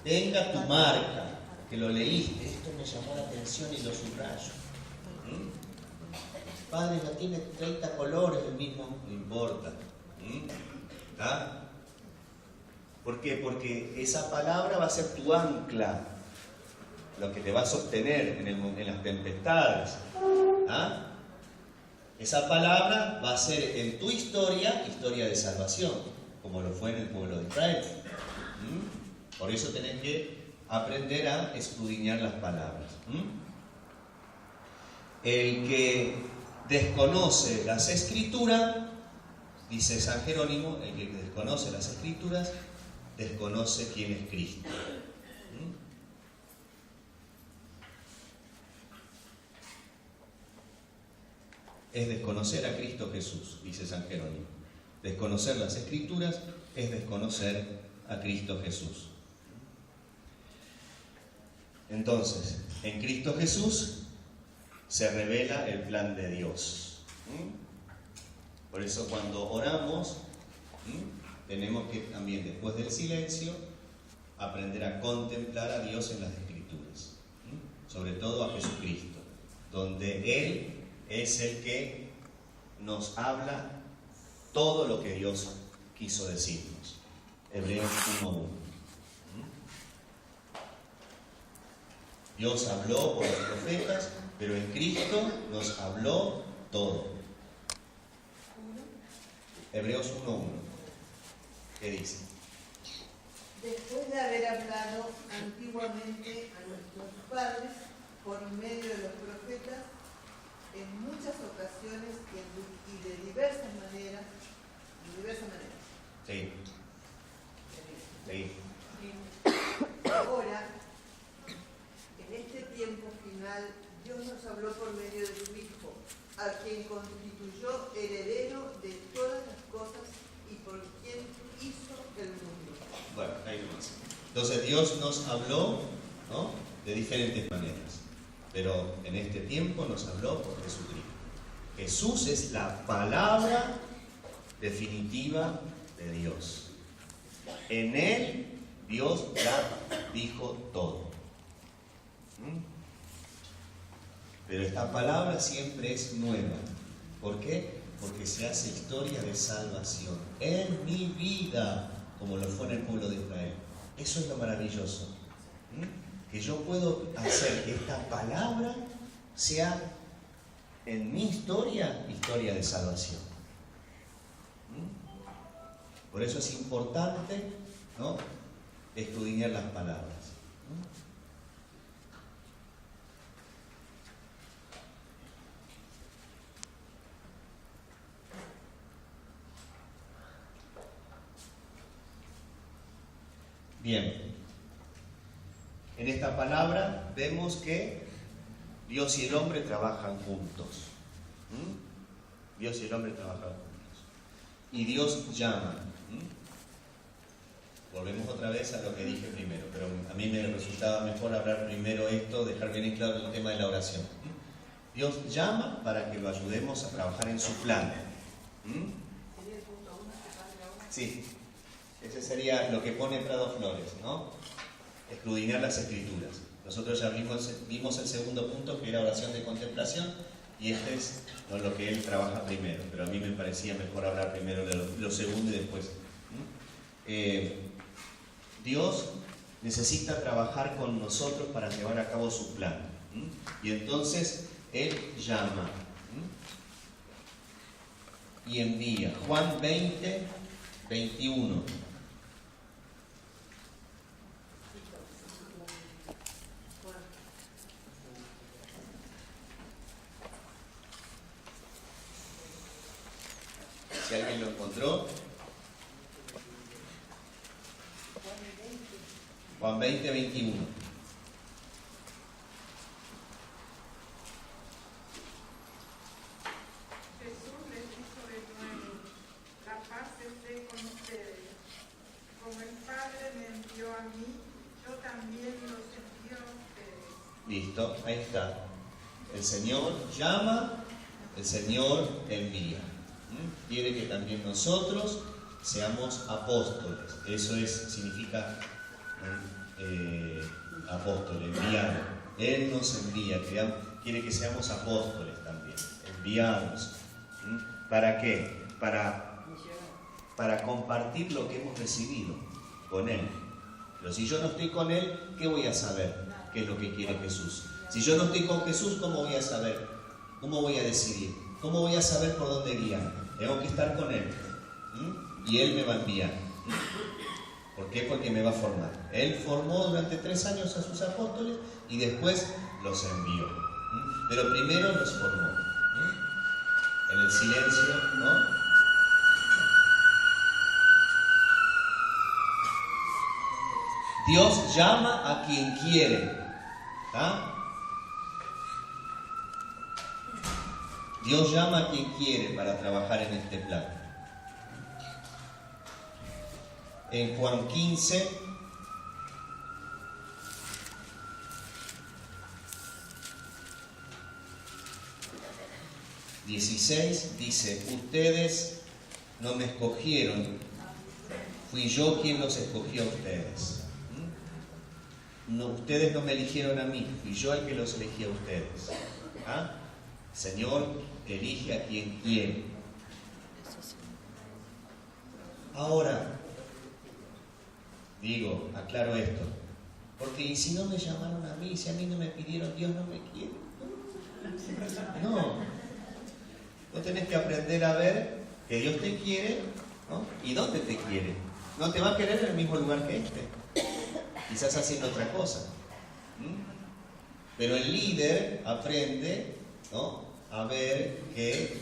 tenga tu marca, que lo leíste. Esto me llamó la atención y lo subrayo. Padre, no tiene 30 colores el mismo, no importa. ¿Por qué? Porque esa palabra va a ser tu ancla, lo que te va a sostener en las tempestades. Esa palabra va a ser en tu historia de salvación, como lo fue en el pueblo de Israel. Por eso tenés que aprender a escudriñar las palabras. El que desconoce las escrituras, dice San Jerónimo, el que desconoce las escrituras, desconoce quién es Cristo. Es desconocer a Cristo Jesús, dice San Jerónimo. Desconocer las escrituras es desconocer a Cristo Jesús. Entonces, en Cristo Jesús se revela el plan de Dios. Por eso cuando oramos, tenemos que también, después del silencio, aprender a contemplar a Dios en las Escrituras, sobre todo a Jesucristo, donde Él es el que nos habla todo lo que Dios quiso decirnos. Hebreos 1:1. Dios habló por los profetas, pero en Cristo nos habló todo. Hebreos 1:1. ¿Qué dice? Después de haber hablado antiguamente a nuestros padres por medio de los profetas, en muchas ocasiones y de diversas maneras. Sí. Sí. Ahora, en este tiempo final, Dios nos habló por medio de su Hijo, a quien constituyó heredero de todas las cosas y por quien hizo el mundo. Bueno, ahí nomás. Entonces Dios nos habló, ¿no?, de diferentes maneras, pero en este tiempo nos habló por Jesucristo. Jesús es la palabra definitiva de Dios. En Él Dios ya dijo todo. Pero esta palabra siempre es nueva. ¿Por qué? Porque se hace historia de salvación en mi vida, como lo fue en el pueblo de Israel. Eso es lo maravilloso. Que yo puedo hacer que esta palabra sea en mi historia, historia de salvación. Por eso es importante, ¿no?, escudriñar las palabras. Bien, en esta palabra vemos que Dios y el hombre trabajan juntos. Dios y el hombre trabajan juntos. Y Dios llama. Volvemos otra vez a lo que dije primero, pero a mí me resultaba mejor hablar primero esto, dejar bien en claro el tema de la oración. Dios llama para que lo ayudemos a trabajar en su plan. Sí. Ese sería lo que pone Prado Flores, ¿no? Escudriñar las Escrituras. Nosotros ya vimos el segundo punto, que era oración de contemplación, y este es lo que él trabaja primero, pero a mí me parecía mejor hablar primero de lo segundo y después. Dios necesita trabajar con nosotros para llevar a cabo su plan. Y entonces Él llama y envía. Juan 20, 21. Si alguien lo encontró. Juan 20, 21. Jesús les dijo de nuevo: la paz esté con ustedes. Como el Padre me envió a mí, yo también los envío a ustedes. Listo, ahí está. El Señor llama, el Señor envía. Quiere que también nosotros seamos apóstoles. Eso significa apóstol, enviado. Él nos envía, quiere que seamos apóstoles también, enviados. ¿Para qué? Para compartir lo que hemos recibido con Él. Pero si yo no estoy con Él, ¿qué voy a saber qué es lo que quiere Jesús? Si yo no estoy con Jesús, ¿cómo voy a saber? ¿Cómo voy a decidir? ¿Cómo voy a saber por dónde guiar? Tengo que estar con Él. Y Él me va a enviar. ¿Por qué? Porque me va a formar. Él formó durante 3 años a sus apóstoles y después los envió. Pero primero los formó. En el silencio, ¿no? Dios llama a quien quiere. Dios llama a quien quiere para trabajar en este plan. En Juan 15, (16) dice: ustedes no me escogieron, fui yo quien los escogió a ustedes. No, ustedes no me eligieron a mí, fui yo el que los elegí a ustedes. Señor elige a quien quiere. Ahora, aclaro esto, porque ¿y si no me llamaron a mí? Si a mí no me pidieron, Dios no me quiere. No. Vos tenés que aprender a ver que Dios te quiere, ¿no? ¿Y dónde te quiere? No te va a querer en el mismo lugar que este. Quizás haciendo otra cosa. Pero el líder aprende, ¿no?, a ver que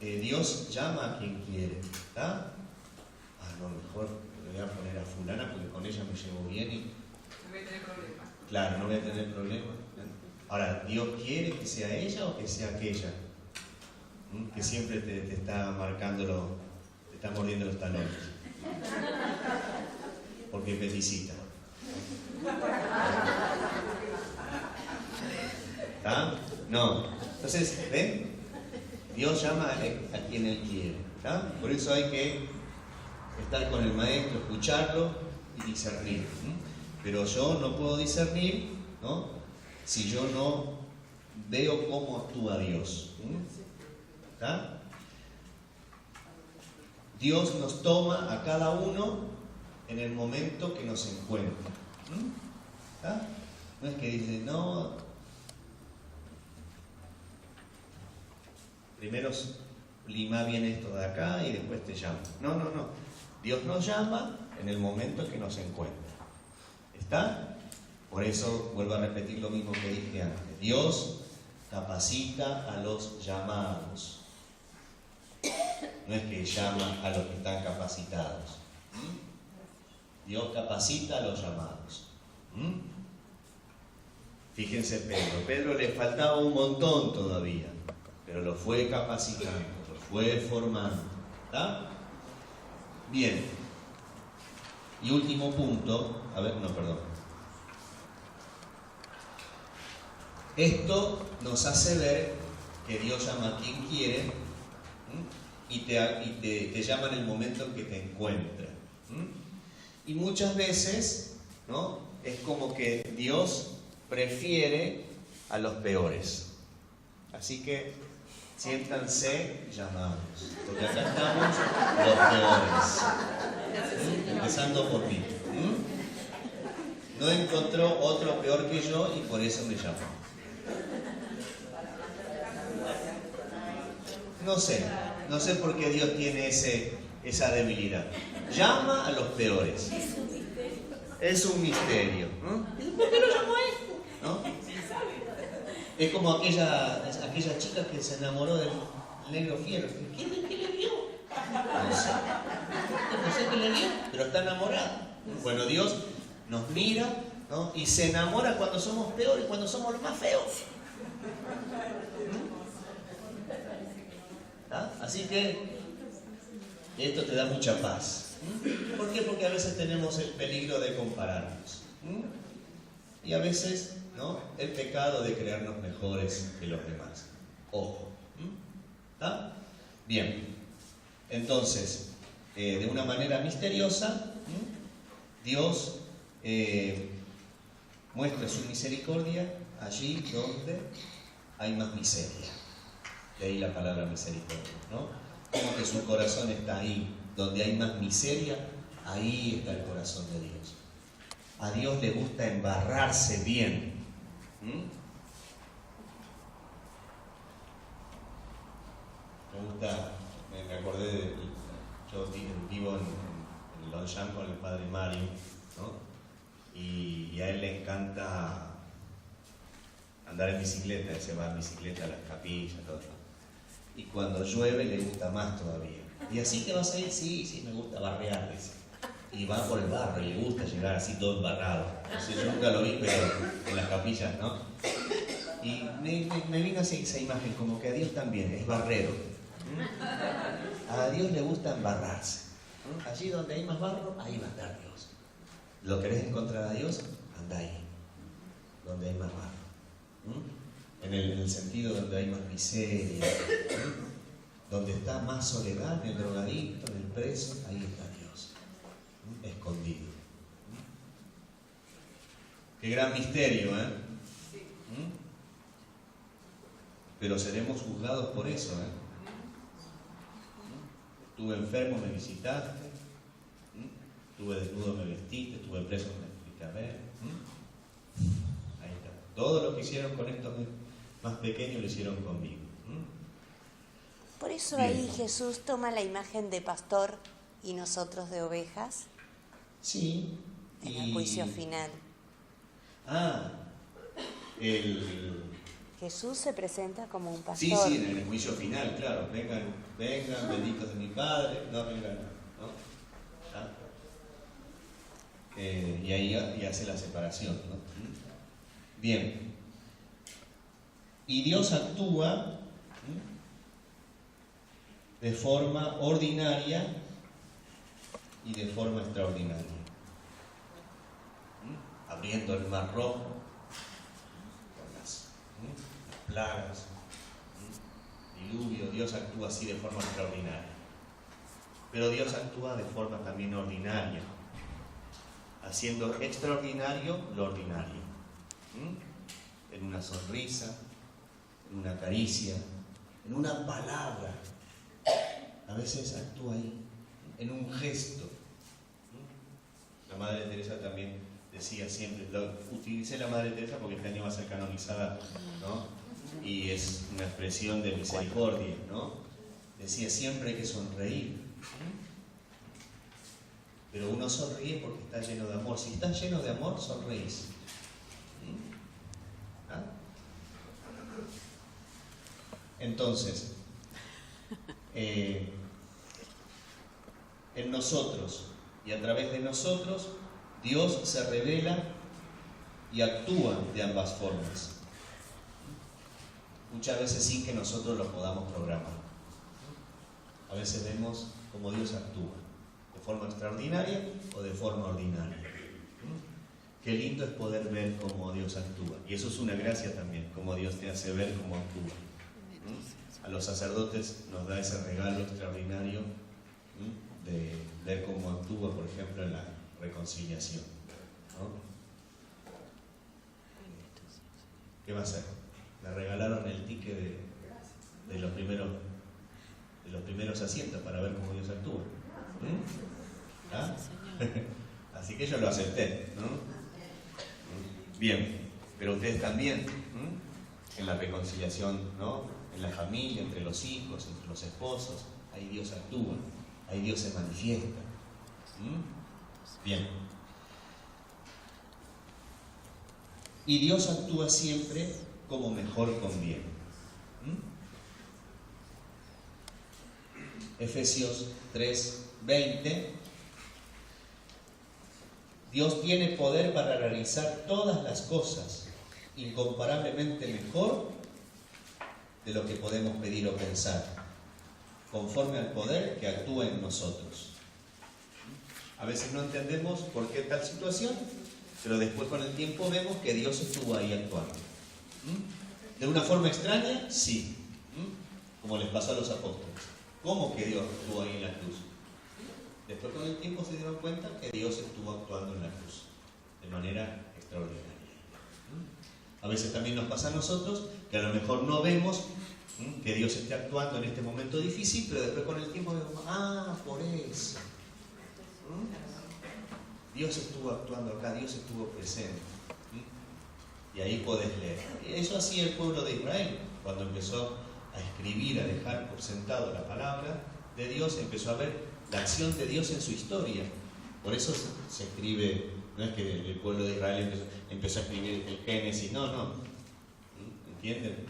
Dios llama a quien quiere. A lo mejor le voy a poner a fulana porque con ella me llevo bien y... No voy a tener problemas. Claro, no voy a tener problemas. Ahora, ¿Dios quiere que sea ella o que sea aquella? Que siempre te está marcando, te está mordiendo los talones. Porque felicita. ¿Está? No. Entonces, ¿ven? Dios llama a quien Él quiere. ¿Tá? Por eso hay que estar con el maestro, escucharlo y discernir. Pero yo no puedo discernir, ¿no?, si yo no veo cómo actúa Dios. ¿Tá? Dios nos toma a cada uno en el momento que nos encuentra. ¿Tá? No es que dice, no, primero lima bien esto de acá y después te llama. No. Dios nos llama en el momento que nos encuentra. ¿Está? Por eso vuelvo a repetir lo mismo que dije antes. Dios capacita a los llamados. No es que llama a los que están capacitados. Dios capacita a los llamados. Fíjense Pedro le faltaba un montón todavía, pero lo fue capacitando, lo fue formando. ¿Está? Bien. Y último punto, Esto nos hace ver que Dios llama a quien quiere y te llama en el momento en que te encuentra. Y muchas veces, ¿no?, es como que Dios prefiere a los peores. Así que siéntanse llamados, porque acá estamos los peores, empezando por mí. No encontró otro peor que yo y por eso me llamó. No sé por qué Dios tiene esa debilidad. Llama a los peores. Es un misterio. ¿Por qué lo llamó esto? ¿No? Es como aquella chica que se enamoró del negro fiero. ¿Qué le vio? No sé qué le vio, pero está enamorada. Bueno, Dios nos mira, ¿no?, y se enamora cuando somos peores, cuando somos los más feos. ¿Ah? Así que esto te da mucha paz. ¿Por qué? Porque a veces tenemos el peligro de compararnos. Y a veces, ¿no?, el pecado de creernos mejores que los demás. Ojo. ¿Está? Bien. Entonces, de una manera misteriosa, Dios muestra su misericordia allí donde hay más miseria. De ahí la palabra misericordia, ¿no? Como que su corazón está ahí. Donde hay más miseria, ahí está el corazón de Dios. A Dios le gusta embarrarse bien. Me acordé yo vivo en Longchamp con el padre Mario, ¿no? Y a él le encanta andar en bicicleta, él se va en bicicleta a las capillas, todo. Y cuando llueve le gusta más todavía. ¿Y así te vas a ir? Sí, me gusta barrear, dice. Y va por el barro y le gusta llegar así todo embarrado. No sé, yo nunca lo vi, pero en las capillas, ¿no? Y me vino así esa imagen, como que a Dios también es barrero. A Dios le gusta embarrarse. Allí donde hay más barro, ahí va a estar Dios. ¿Lo querés encontrar a Dios? Anda ahí, donde hay más barro. En el sentido donde hay más miseria, donde está más soledad, en el drogadicto, en el preso, ahí está Dios, escondido. Qué gran misterio, ¿eh? Pero seremos juzgados por eso, ¿eh? Estuve enfermo, me visitaste. Estuve desnudo, me vestiste. Estuve preso, me fuiste a ver. Ahí está. Todo lo que hicieron con estos más pequeños lo hicieron conmigo. Por eso Bien. ahí Jesús toma la imagen de pastor y nosotros de ovejas. Sí. En el juicio final. Jesús se presenta como un pastor. Sí, en el juicio final, claro. Vengan, benditos de mi Padre. No, vengan, ¿no? ¿Ah? Y ahí hace la separación, ¿no? Bien. Y Dios actúa de forma ordinaria y de forma extraordinaria. Abriendo el mar rojo con las plagas, diluvio. Dios actúa así de forma extraordinaria. Pero Dios actúa de forma también ordinaria, haciendo extraordinario lo ordinario. En una sonrisa, en una caricia, en una palabra. A veces actúa ahí, en un gesto. La Madre Teresa también decía siempre, utilicé la Madre Teresa porque este año va a ser canonizada, ¿no? Y es una expresión de misericordia, ¿no? Decía, siempre hay que sonreír. Pero uno sonríe porque está lleno de amor. Si estás lleno de amor, sonreís. ¿Ah? Entonces, en nosotros y a través de nosotros, Dios se revela y actúa de ambas formas. Muchas veces sin que nosotros lo podamos programar. A veces vemos cómo Dios actúa, de forma extraordinaria o de forma ordinaria. Qué lindo es poder ver cómo Dios actúa. Y eso es una gracia también, cómo Dios te hace ver cómo actúa. A los sacerdotes nos da ese regalo extraordinario de ver cómo actúa, por ejemplo, en la reconciliación, ¿no? ¿Qué va a hacer? Me regalaron el ticket de los primeros asientos para ver cómo Dios actúa. ¿Ah? Así que yo lo acepté, ¿no? Bien, pero ustedes también, en la reconciliación, ¿no? En la familia, entre los hijos, entre los esposos, ahí Dios actúa, ahí Dios se manifiesta. Bien. Y Dios actúa siempre como mejor conviene. Efesios 3:20. Dios tiene poder para realizar todas las cosas incomparablemente mejor de lo que podemos pedir o pensar, conforme al poder que actúa en nosotros. A veces no entendemos por qué tal situación, pero después con el tiempo vemos que Dios estuvo ahí actuando. ¿De una forma extraña? Sí. Como les pasó a los apóstoles. ¿Cómo que Dios estuvo ahí en la cruz? Después con el tiempo se dieron cuenta que Dios estuvo actuando en la cruz de manera extraordinaria. A veces también nos pasa a nosotros que a lo mejor no vemos que Dios esté actuando en este momento difícil, pero después con el tiempo vemos, por eso. Dios estuvo actuando acá, Dios estuvo presente. Y ahí podés leer. Eso hacía el pueblo de Israel. Cuando empezó a escribir, a dejar por sentado la palabra de Dios, empezó a ver la acción de Dios en su historia. Por eso se escribe, no es que el pueblo de Israel empezó a escribir el Génesis, no. ¿Entienden?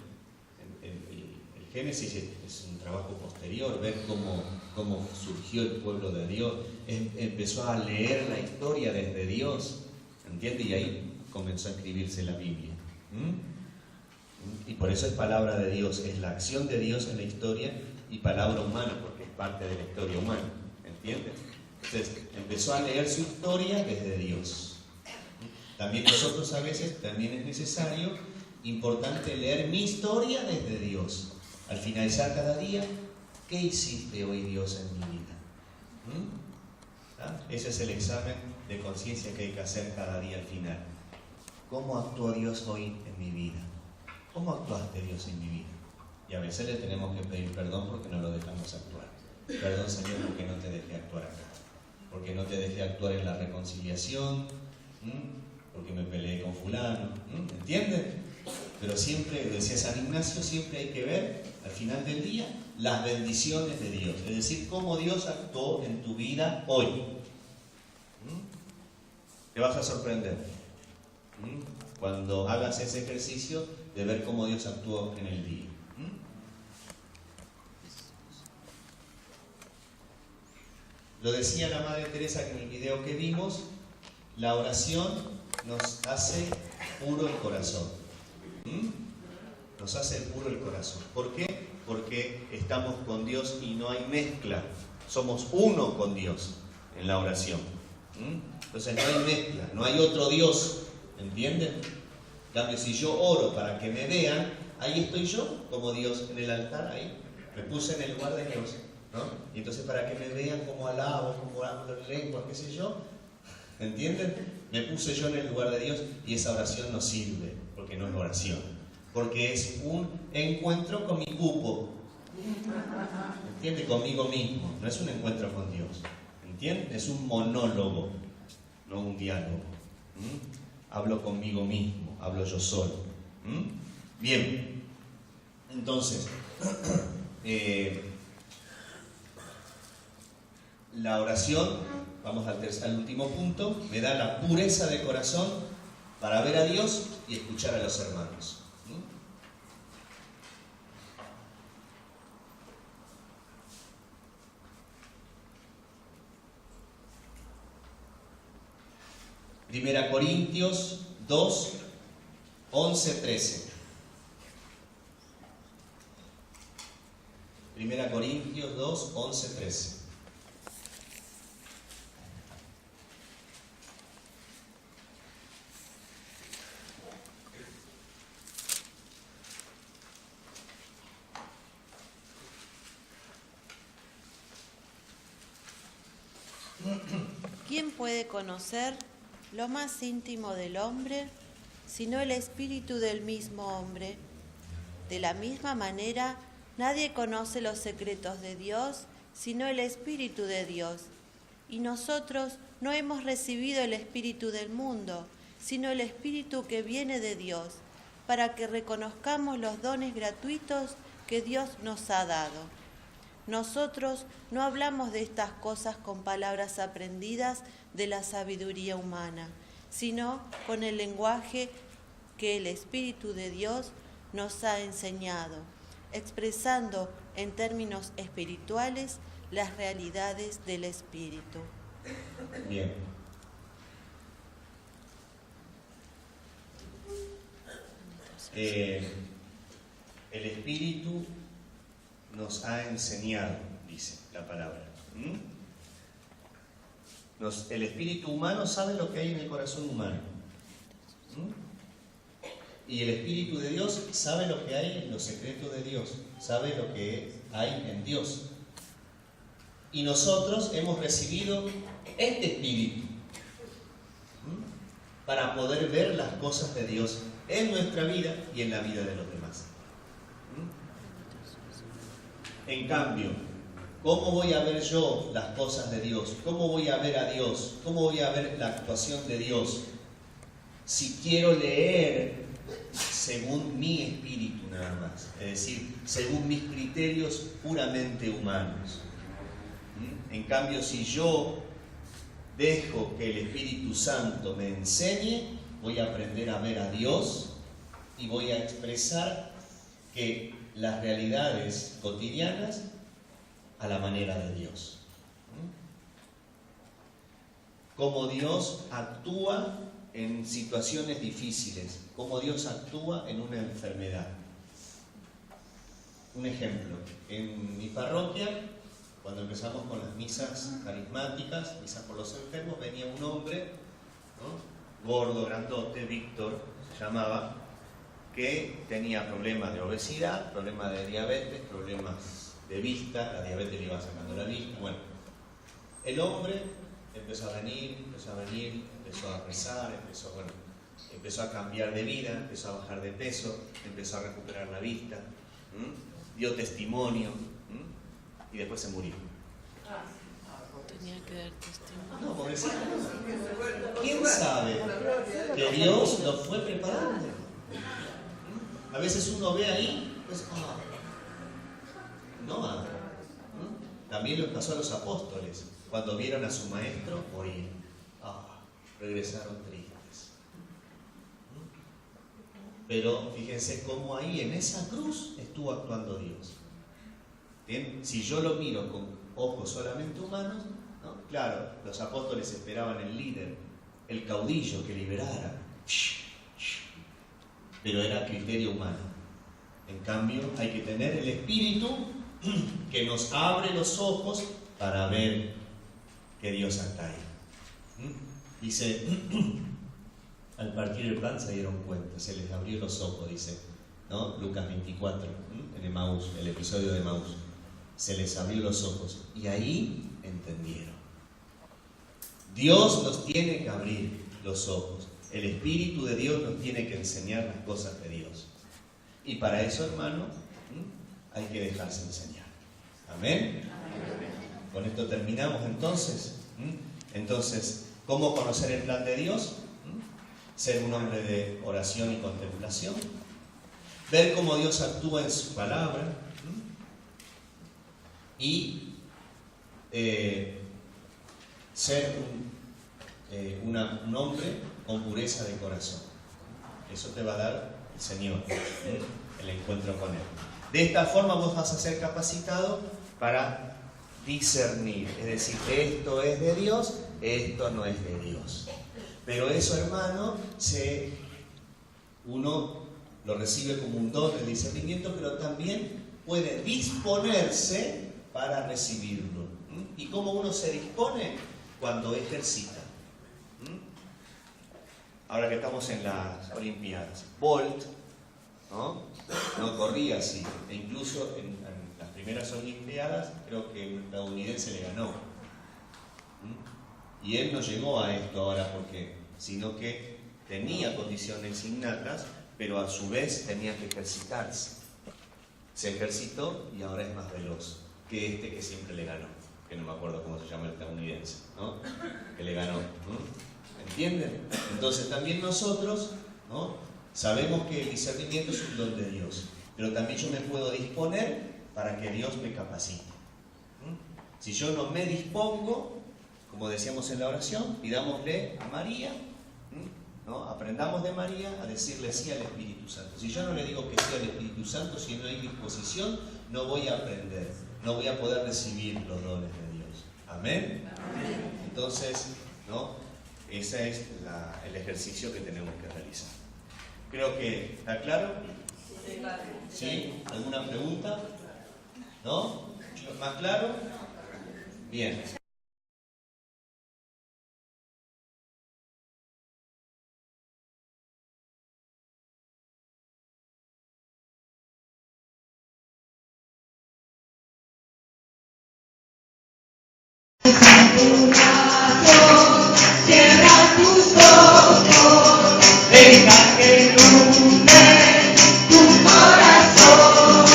El Génesis es un trabajo posterior, ver cómo surgió el pueblo de Dios. Empezó a leer la historia desde Dios, ¿entiendes? Y ahí comenzó a escribirse la Biblia. Y por eso es palabra de Dios, es la acción de Dios en la historia y palabra humana, porque es parte de la historia humana, ¿entiendes? Entonces, empezó a leer su historia desde Dios. También nosotros a veces, también es necesario, importante leer mi historia desde Dios. Al finalizar cada día, ¿qué hiciste hoy Dios en mi vida? Ese es el examen de conciencia que hay que hacer cada día al final. ¿Cómo actuó Dios hoy en mi vida? ¿Cómo actuaste Dios en mi vida? Y a veces le tenemos que pedir perdón porque no lo dejamos actuar. Perdón, Señor, porque no te dejé actuar acá. Porque no te dejé actuar en la reconciliación. Porque me peleé con fulano. ¿Entienden? Pero siempre, decía San Ignacio, siempre hay que ver, al final del día, las bendiciones de Dios. Es decir, cómo Dios actuó en tu vida hoy. Te vas a sorprender cuando hagas ese ejercicio de ver cómo Dios actuó en el día. Lo decía la Madre Teresa en el video que vimos, la oración nos hace puro el corazón. Nos hace puro el corazón. ¿Por qué? Porque estamos con Dios y no hay mezcla. Somos uno con Dios en la oración. Entonces no hay mezcla, no hay otro Dios. ¿Entienden? En cambio, si yo oro para que me vean, ahí estoy yo como Dios en el altar, ahí me puse en el lugar de Dios, ¿no? Y entonces para que me vean como alabo, como hablo en lenguas, qué sé yo, ¿entienden? Me puse yo en el lugar de Dios y esa oración no sirve, porque no es oración, porque es un encuentro con mi cupo, ¿entiende? Conmigo mismo, no es un encuentro con Dios, ¿entienden? Es un monólogo, no un diálogo. Hablo conmigo mismo, hablo yo solo. Bien, entonces, la oración, vamos al último punto, me da la pureza de corazón para ver a Dios y escuchar a los hermanos. Primera Corintios 2, 11, 13. Primera Corintios 2, 11, 13. ¿Quién puede conocer lo más íntimo del hombre, sino el espíritu del mismo hombre? De la misma manera, nadie conoce los secretos de Dios, sino el Espíritu de Dios. Y nosotros no hemos recibido el espíritu del mundo, sino el Espíritu que viene de Dios, para que reconozcamos los dones gratuitos que Dios nos ha dado. Nosotros no hablamos de estas cosas con palabras aprendidas de la sabiduría humana, sino con el lenguaje que el Espíritu de Dios nos ha enseñado, expresando en términos espirituales las realidades del Espíritu. Bien. El Espíritu nos ha enseñado, dice la palabra. El espíritu humano sabe lo que hay en el corazón humano. Y el Espíritu de Dios sabe lo que hay en los secretos de Dios, sabe lo que hay en Dios. Y nosotros hemos recibido este Espíritu para poder ver las cosas de Dios en nuestra vida y en la vida de los demás. En cambio, ¿cómo voy a ver yo las cosas de Dios? ¿Cómo voy a ver a Dios? ¿Cómo voy a ver la actuación de Dios? Si quiero leer según mi espíritu nada más, es decir, según mis criterios puramente humanos. En cambio, si yo dejo que el Espíritu Santo me enseñe, voy a aprender a ver a Dios y voy a expresar que las realidades cotidianas a la manera de Dios. Cómo Dios actúa en situaciones difíciles, cómo Dios actúa en una enfermedad. Un ejemplo, en mi parroquia, cuando empezamos con las misas carismáticas, misas por los enfermos, venía un hombre, ¿no?, gordo, grandote, Víctor se llamaba, que tenía problemas de obesidad, problemas de diabetes, problemas de vista, la diabetes le iba sacando la vista. Bueno, el hombre empezó a venir, empezó a rezar, empezó a cambiar de vida, empezó a bajar de peso, empezó a recuperar la vista, dio testimonio, y después se murió. Tenía que dar testimonio. No, pobrecito. ¿Quién sabe que Dios lo fue preparando? A veces uno ve ahí, pues, no. También les pasó a los apóstoles, cuando vieron a su maestro morir. Regresaron tristes. Pero fíjense cómo ahí en esa cruz estuvo actuando Dios. ¿Bien? Si yo lo miro con ojos solamente humanos, ¿no? Claro, los apóstoles esperaban el líder, el caudillo que liberara. Pero era criterio humano. En cambio, hay que tener el Espíritu que nos abre los ojos para ver que Dios está ahí. Dice, al partir el pan se dieron cuenta, se les abrió los ojos, dice, ¿no? Lucas 24, en Emaús, el episodio de Emaús. Se les abrió los ojos y ahí entendieron. Dios nos tiene que abrir los ojos. El Espíritu de Dios nos tiene que enseñar las cosas de Dios. Y para eso, hermano, hay que dejarse enseñar. Amén. Con esto terminamos entonces. Entonces, ¿cómo conocer el plan de Dios? Ser un hombre de oración y contemplación. Ver cómo Dios actúa en su palabra. Y ser un hombre con pureza de corazón. Eso te va a dar el Señor, el encuentro con Él. De esta forma vos vas a ser capacitado para discernir, es decir, esto es de Dios, esto no es de Dios. Pero eso, hermano, uno lo recibe como un don del discernimiento, pero también puede disponerse para recibirlo. ¿Y cómo uno se dispone? Cuando ejercita. Ahora que estamos en las Olimpiadas, Bolt no corría así, e incluso en las primeras Olimpiadas creo que un estadounidense le ganó. Y él no llegó a esto ahora sino que tenía condiciones innatas, pero a su vez tenía que ejercitarse. Se ejercitó y ahora es más veloz que que siempre le ganó, que no me acuerdo cómo se llama el estadounidense, que le ganó. ¿Entienden? Entonces también nosotros sabemos que el discernimiento es un don de Dios, pero también yo me puedo disponer para que Dios me capacite. Si yo no me dispongo, como decíamos en la oración, pidámosle a María, aprendamos de María a decirle sí al Espíritu Santo. Si yo no le digo que sí al Espíritu Santo, si no hay disposición, no voy a aprender, no voy a poder recibir los dones de Dios. ¿Amén? Entonces, ese es el ejercicio que tenemos que realizar. Creo que está claro. ¿Sí? ¿Alguna pregunta? ¿No? ¿Más claro? Bien. Cierra tus ojos, deja que ilumine tu corazón.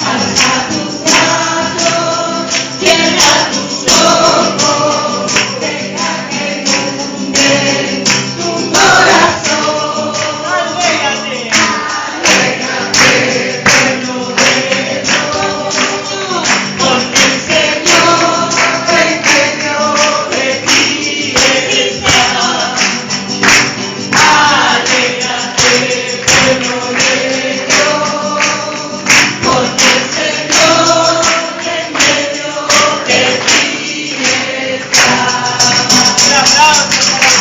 Alza tus brazos, cierra tus ojos, deja que ilumine tu corazón. Alégrate, pueblo de Dios, porque el Señor en medio de ti está. Alégrate, pueblo de Dios, porque el Señor en medio de ti está. Un aplauso para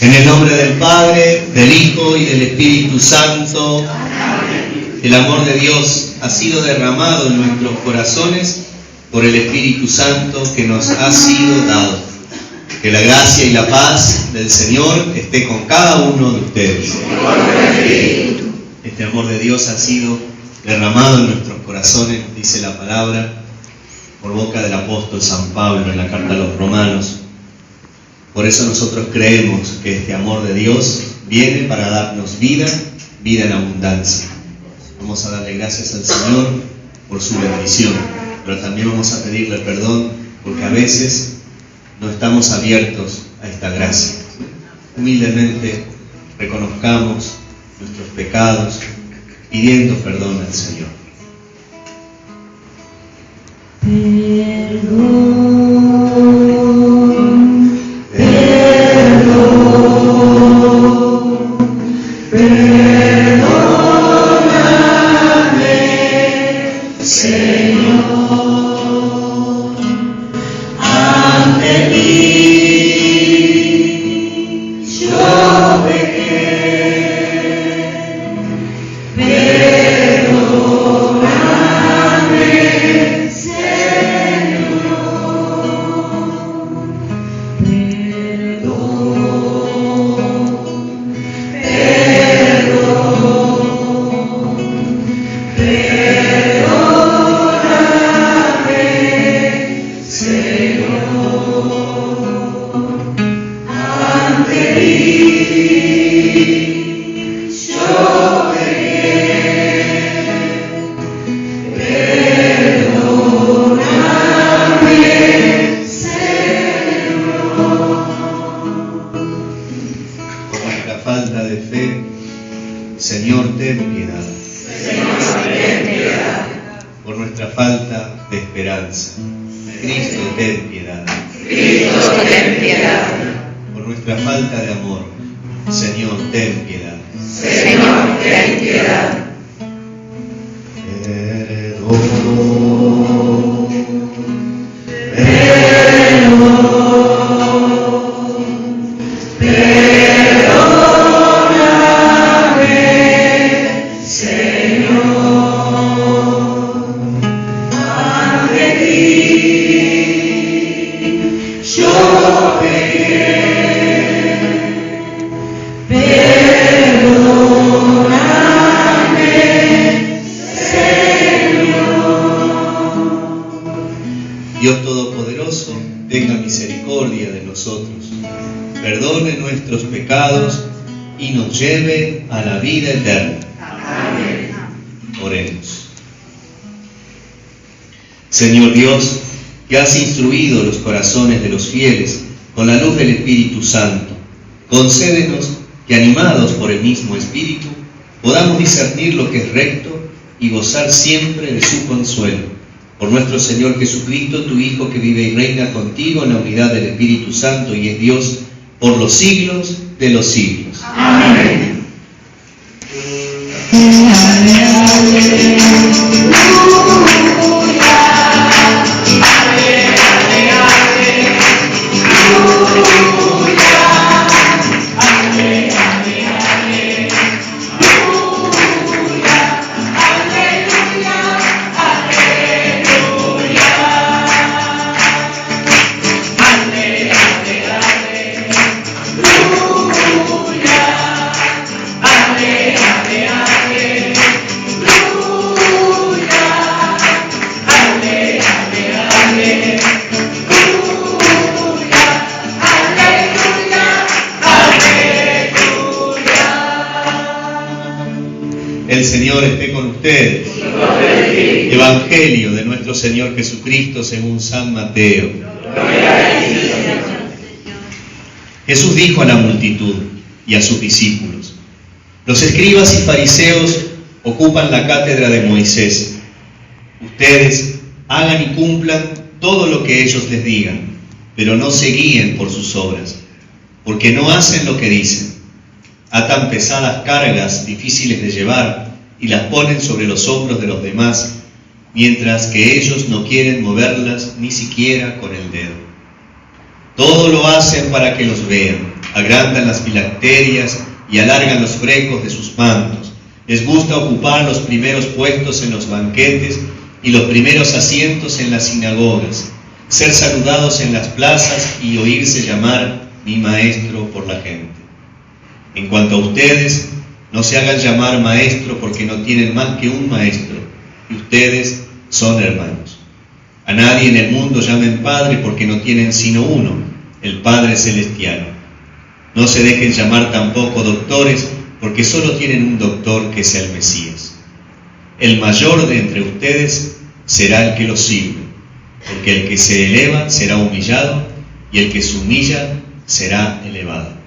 En el nombre del Padre, del Hijo y del Espíritu Santo, el amor de Dios ha sido derramado en nuestros corazones por el Espíritu Santo que nos ha sido dado. Que la gracia y la paz del Señor esté con cada uno de ustedes. Este amor de Dios ha sido derramado en nuestros corazones, dice la palabra, por boca del apóstol San Pablo en la carta a los Romanos. Por eso nosotros creemos que este amor de Dios viene para darnos vida, vida en abundancia. Vamos a darle gracias al Señor por su bendición, pero también vamos a pedirle perdón porque a veces no estamos abiertos a esta gracia. Humildemente reconozcamos nuestros pecados, pidiendo perdón al Señor. Pero Señor, ten piedad. Señor, ten piedad. Por nuestra falta de esperanza, Cristo, ten piedad. Cristo, ten piedad. Por nuestra falta de amor, Señor, ten piedad. Señor, ten piedad. Dios Todopoderoso, tenga misericordia de nosotros, perdone nuestros pecados y nos lleve a la vida eterna. Amén. Oremos. Señor Dios, que has instruido los corazones de los fieles con la luz del Espíritu Santo, concédenos que, animados por el mismo Espíritu, podamos discernir lo que es recto y gozar siempre de su consuelo. Por nuestro Señor Jesucristo, tu Hijo, que vive y reina contigo en la unidad del Espíritu Santo y es Dios por los siglos de los siglos. Amén. El Señor esté con ustedes. Evangelio de nuestro Señor Jesucristo según San Mateo. Jesús dijo a la multitud y a sus discípulos: los escribas y fariseos ocupan la cátedra de Moisés. Ustedes hagan y cumplan todo lo que ellos les digan, pero no se guíen por sus obras, porque no hacen lo que dicen. Atan pesadas cargas difíciles de llevar y las ponen sobre los hombros de los demás, mientras que ellos no quieren moverlas ni siquiera con el dedo. Todo lo hacen para que los vean, agrandan las filacterias y alargan los frecos de sus mantos. Les gusta ocupar los primeros puestos en los banquetes y los primeros asientos en las sinagogas, ser saludados en las plazas y oírse llamar mi maestro por la gente. En cuanto a ustedes, no se hagan llamar maestro porque no tienen más que un maestro, y ustedes son hermanos. A nadie en el mundo llamen Padre porque no tienen sino uno, el Padre Celestial. No se dejen llamar tampoco doctores porque solo tienen un doctor, que es el Mesías. El mayor de entre ustedes será el que los sirve, porque el que se eleva será humillado y el que se humilla será elevado.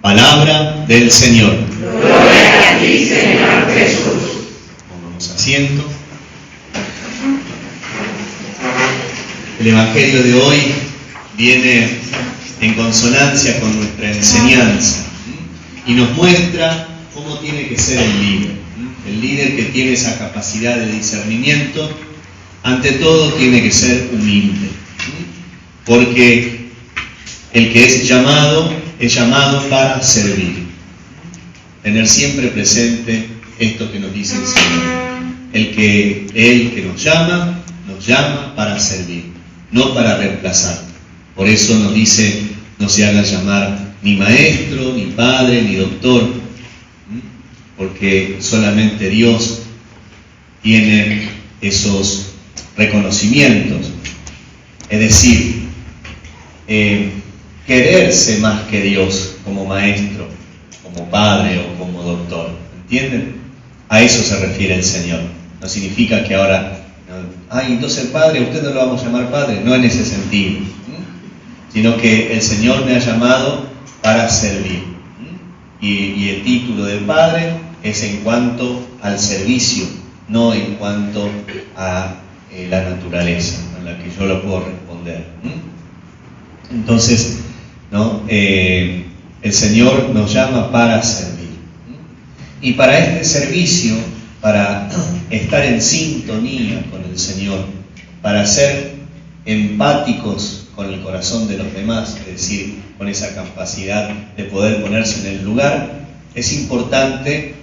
Palabra del Señor. Gloria a ti, Señor Jesús. Pongamos asiento. El Evangelio de hoy viene en consonancia con nuestra enseñanza y nos muestra cómo tiene que ser el líder. El líder que tiene esa capacidad de discernimiento, ante todo tiene que ser humilde, porque el que es llamado para servir. Tener siempre presente esto que nos dice el Señor. Él que nos llama para servir, no para reemplazar. Por eso nos dice: no se haga llamar ni maestro, ni padre, ni doctor, porque solamente Dios tiene esos reconocimientos. Es decir, quererse más que Dios como maestro, como padre o como doctor. ¿Entienden? A eso se refiere el Señor. No significa que ahora, entonces el Padre, usted no lo vamos a llamar Padre. No en ese sentido, sino que el Señor me ha llamado para servir. Y el título del Padre es en cuanto al servicio, no en cuanto a la naturaleza, a la que yo lo puedo responder. Entonces, ¿no? El Señor nos llama para servir. Y para este servicio, para estar en sintonía con el Señor, para ser empáticos con el corazón de los demás, es decir, con esa capacidad de poder ponerse en el lugar, es importante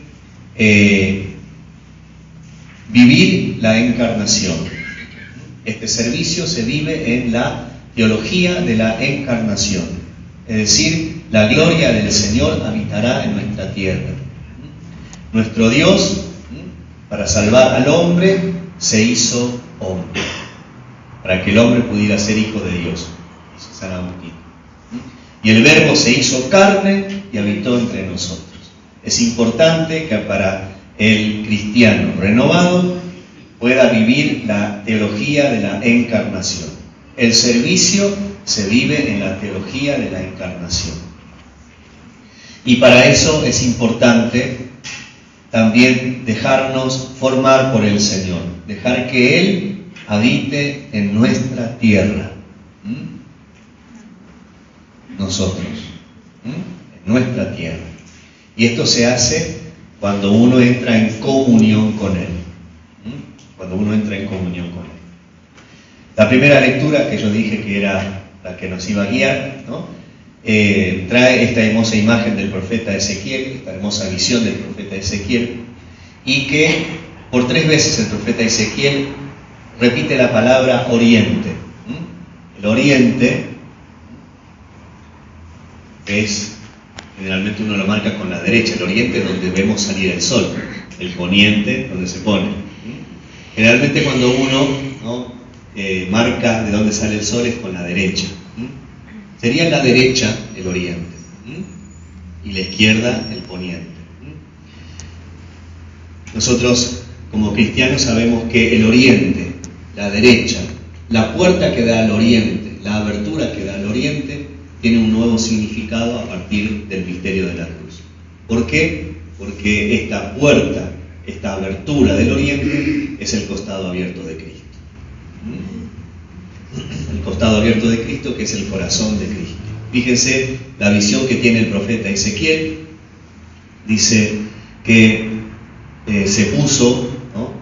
vivir la encarnación. Este servicio se vive en la teología de la encarnación, es decir, la gloria del Señor habitará en nuestra tierra. Nuestro Dios, para salvar al hombre, se hizo hombre, para que el hombre pudiera ser hijo de Dios, dice San Agustín. Y el Verbo se hizo carne y habitó entre nosotros. Es importante que para el cristiano renovado pueda vivir la teología de la encarnación. El servicio se vive en la teología de la encarnación. Y para eso es importante también dejarnos formar por el Señor, dejar que Él habite en nuestra tierra. Nosotros, en nuestra tierra. Y esto se hace cuando uno entra en comunión con Él. Cuando uno entra en comunión con Él. La primera lectura que yo dije que era la que nos iba a guiar, ¿no? Trae esta hermosa imagen del profeta Ezequiel, esta hermosa visión del profeta Ezequiel, y que por 3 veces el profeta Ezequiel repite la palabra oriente. El oriente es, generalmente uno lo marca con la derecha, el oriente es donde vemos salir el sol, el poniente donde se pone. Generalmente cuando uno, ¿no?, marca de dónde sale el sol es con la derecha. Sería la derecha el oriente y la izquierda el poniente. Nosotros como cristianos sabemos que el oriente, la derecha, la puerta que da al oriente, la abertura que da al oriente, tiene un nuevo significado a partir del misterio de la cruz. ¿Por qué? Porque esta puerta, esta abertura del oriente es el costado abierto de Cristo. El costado abierto de Cristo, que es el corazón de Cristo. Fíjense la visión que tiene el profeta Ezequiel. Dice que se puso, ¿no?,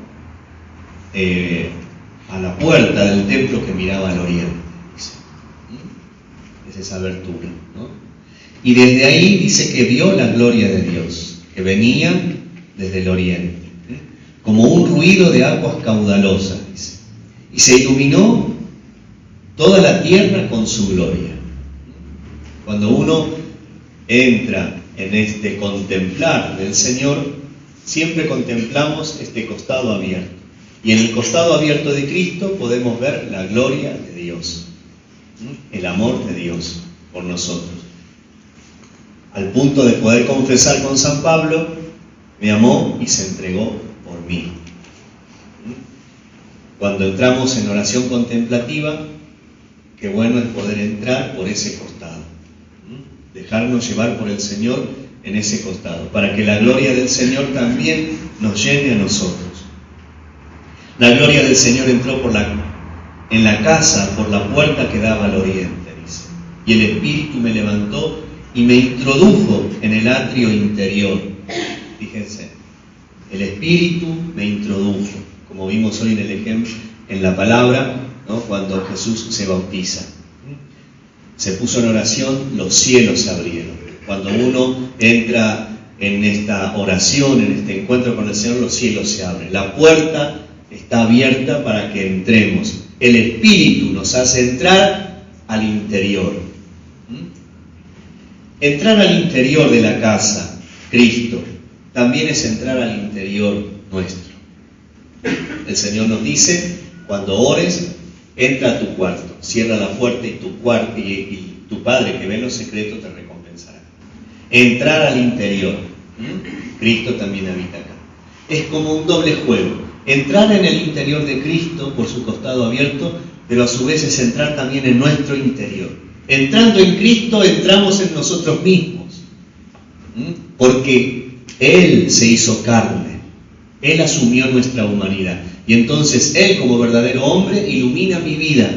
a la puerta del templo que miraba al oriente. Dice. Es esa abertura, ¿no? Y desde ahí dice que vio la gloria de Dios, que venía desde el oriente, como un ruido de aguas caudalosas, dice. Y se iluminó toda la tierra con su gloria. Cuando uno entra en este contemplar del Señor, siempre contemplamos este costado abierto. Y en el costado abierto de Cristo podemos ver la gloria de Dios, el amor de Dios por nosotros. Al punto de poder confesar con San Pablo, me amó y se entregó por mí. Cuando entramos en oración contemplativa, qué bueno es poder entrar por ese costado, dejarnos llevar por el Señor en ese costado, para que la gloria del Señor también nos llene a nosotros. La gloria del Señor entró en la casa, por la puerta que daba al oriente, dice. Y el Espíritu me levantó y me introdujo en el atrio interior. Fíjense, el Espíritu me introdujo, como vimos hoy en el ejemplo, en la palabra, ¿no?, cuando Jesús se bautiza. Se puso en oración, los cielos se abrieron. Cuando uno entra en esta oración, en este encuentro con el Señor, los cielos se abren. La puerta está abierta para que entremos. El Espíritu nos hace entrar al interior. Entrar al interior de la casa, Cristo, también es entrar al interior nuestro. El Señor nos dice, cuando ores, entra a tu cuarto, cierra la puerta y tu Padre que ve en lo secreto te recompensará. Entrar al interior. Cristo también habita acá. Es como un doble juego. Entrar en el interior de Cristo por su costado abierto, pero a su vez es entrar también en nuestro interior. Entrando en Cristo, entramos en nosotros mismos. Porque Él se hizo carne, Él asumió nuestra humanidad. Y entonces Él, como verdadero hombre, ilumina mi vida,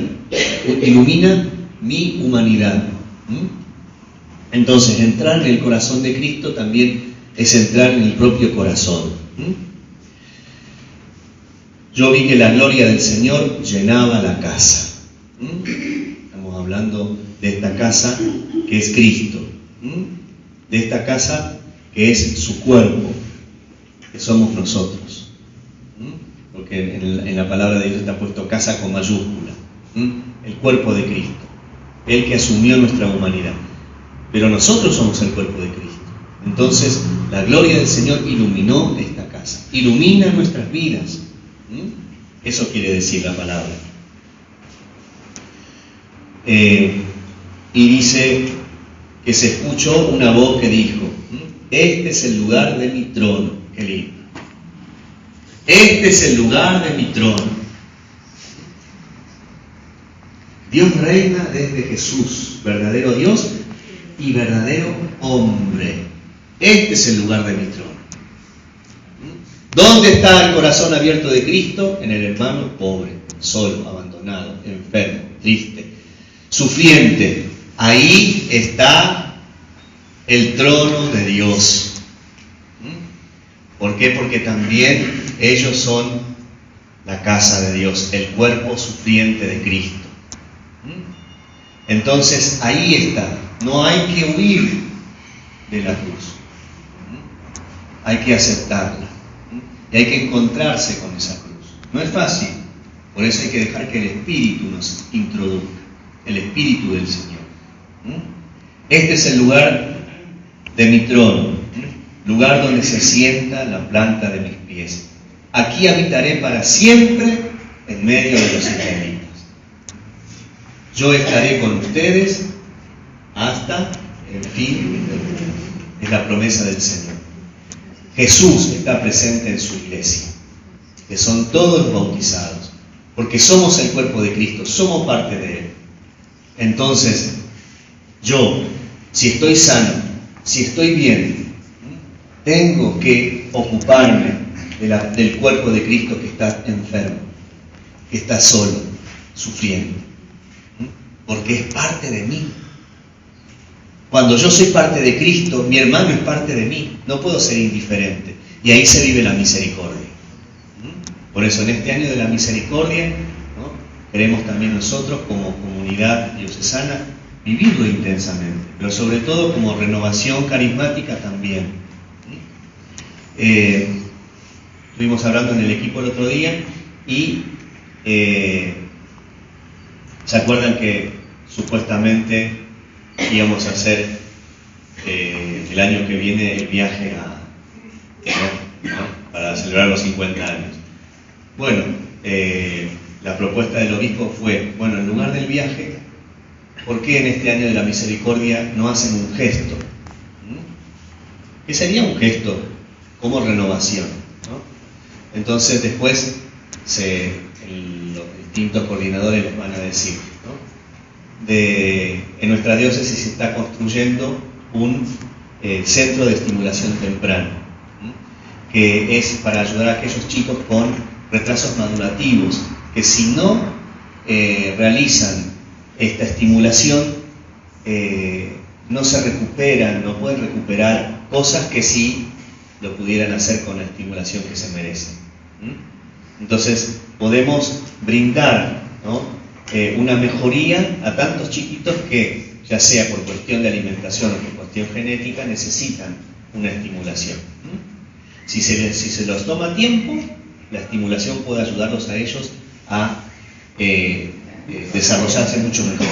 ilumina mi humanidad. Entonces, entrar en el corazón de Cristo también es entrar en el propio corazón. Yo vi que la gloria del Señor llenaba la casa. Estamos hablando de esta casa que es Cristo, de esta casa que es su cuerpo, que somos nosotros. Porque en la palabra de Dios está puesto casa con mayúscula. El cuerpo de Cristo, el que asumió nuestra humanidad. Pero nosotros somos el cuerpo de Cristo. Entonces, la gloria del Señor iluminó esta casa, ilumina nuestras vidas. Eso quiere decir la palabra. Y dice que se escuchó una voz que dijo: este es el lugar de mi trono. Qué lindo. Este es el lugar de mi trono. Dios reina desde Jesús, verdadero Dios y verdadero hombre. Este es el lugar de mi trono. ¿Dónde está el corazón abierto de Cristo? En el hermano pobre, solo, abandonado, enfermo, triste, sufriente. Ahí está el trono de Dios. ¿Por qué? Porque también ellos son la casa de Dios, el cuerpo sufriente de Cristo. Entonces ahí está. No hay que huir de la cruz. Hay que aceptarla. Y hay que encontrarse con esa cruz. No es fácil. Por eso hay que dejar que el Espíritu nos introduzca. El Espíritu del Señor. Este es el lugar de mi trono. Lugar donde se sienta la planta de mis pies. Aquí habitaré para siempre en medio de los israelitas. Yo estaré con ustedes hasta el fin del mundo. Es la promesa del Señor. Jesús está presente en su iglesia, que son todos los bautizados, porque somos el cuerpo de Cristo, somos parte de Él. Entonces, yo, si estoy sano, si estoy bien, tengo que ocuparme del cuerpo de Cristo que está enfermo, que está solo, sufriendo, porque es parte de mí. Cuando yo soy parte de Cristo, mi hermano es parte de mí. No puedo ser indiferente. Y ahí se vive la misericordia. Por eso en este año de la misericordia, queremos también nosotros como comunidad diocesana vivirlo intensamente, pero sobre todo como renovación carismática también. Estuvimos hablando en el equipo el otro día y ¿se acuerdan que supuestamente íbamos a hacer el año que viene el viaje para celebrar los 50 años? Bueno, la propuesta del obispo fue, bueno, en lugar del viaje, ¿por qué en este año de la misericordia no hacen un gesto? ¿Qué sería un gesto como renovación? Entonces después los distintos coordinadores les van a decir, en nuestra diócesis se está construyendo un centro de estimulación temprana, que es para ayudar a aquellos chicos con retrasos madurativos, que si no realizan esta estimulación, no se recuperan, no pueden recuperar cosas que sí lo pudieran hacer con la estimulación que se merecen. Entonces podemos brindar, una mejoría a tantos chiquitos que, ya sea por cuestión de alimentación o por cuestión genética, necesitan una estimulación. Si se los toma a tiempo, la estimulación puede ayudarlos a ellos a desarrollarse mucho mejor.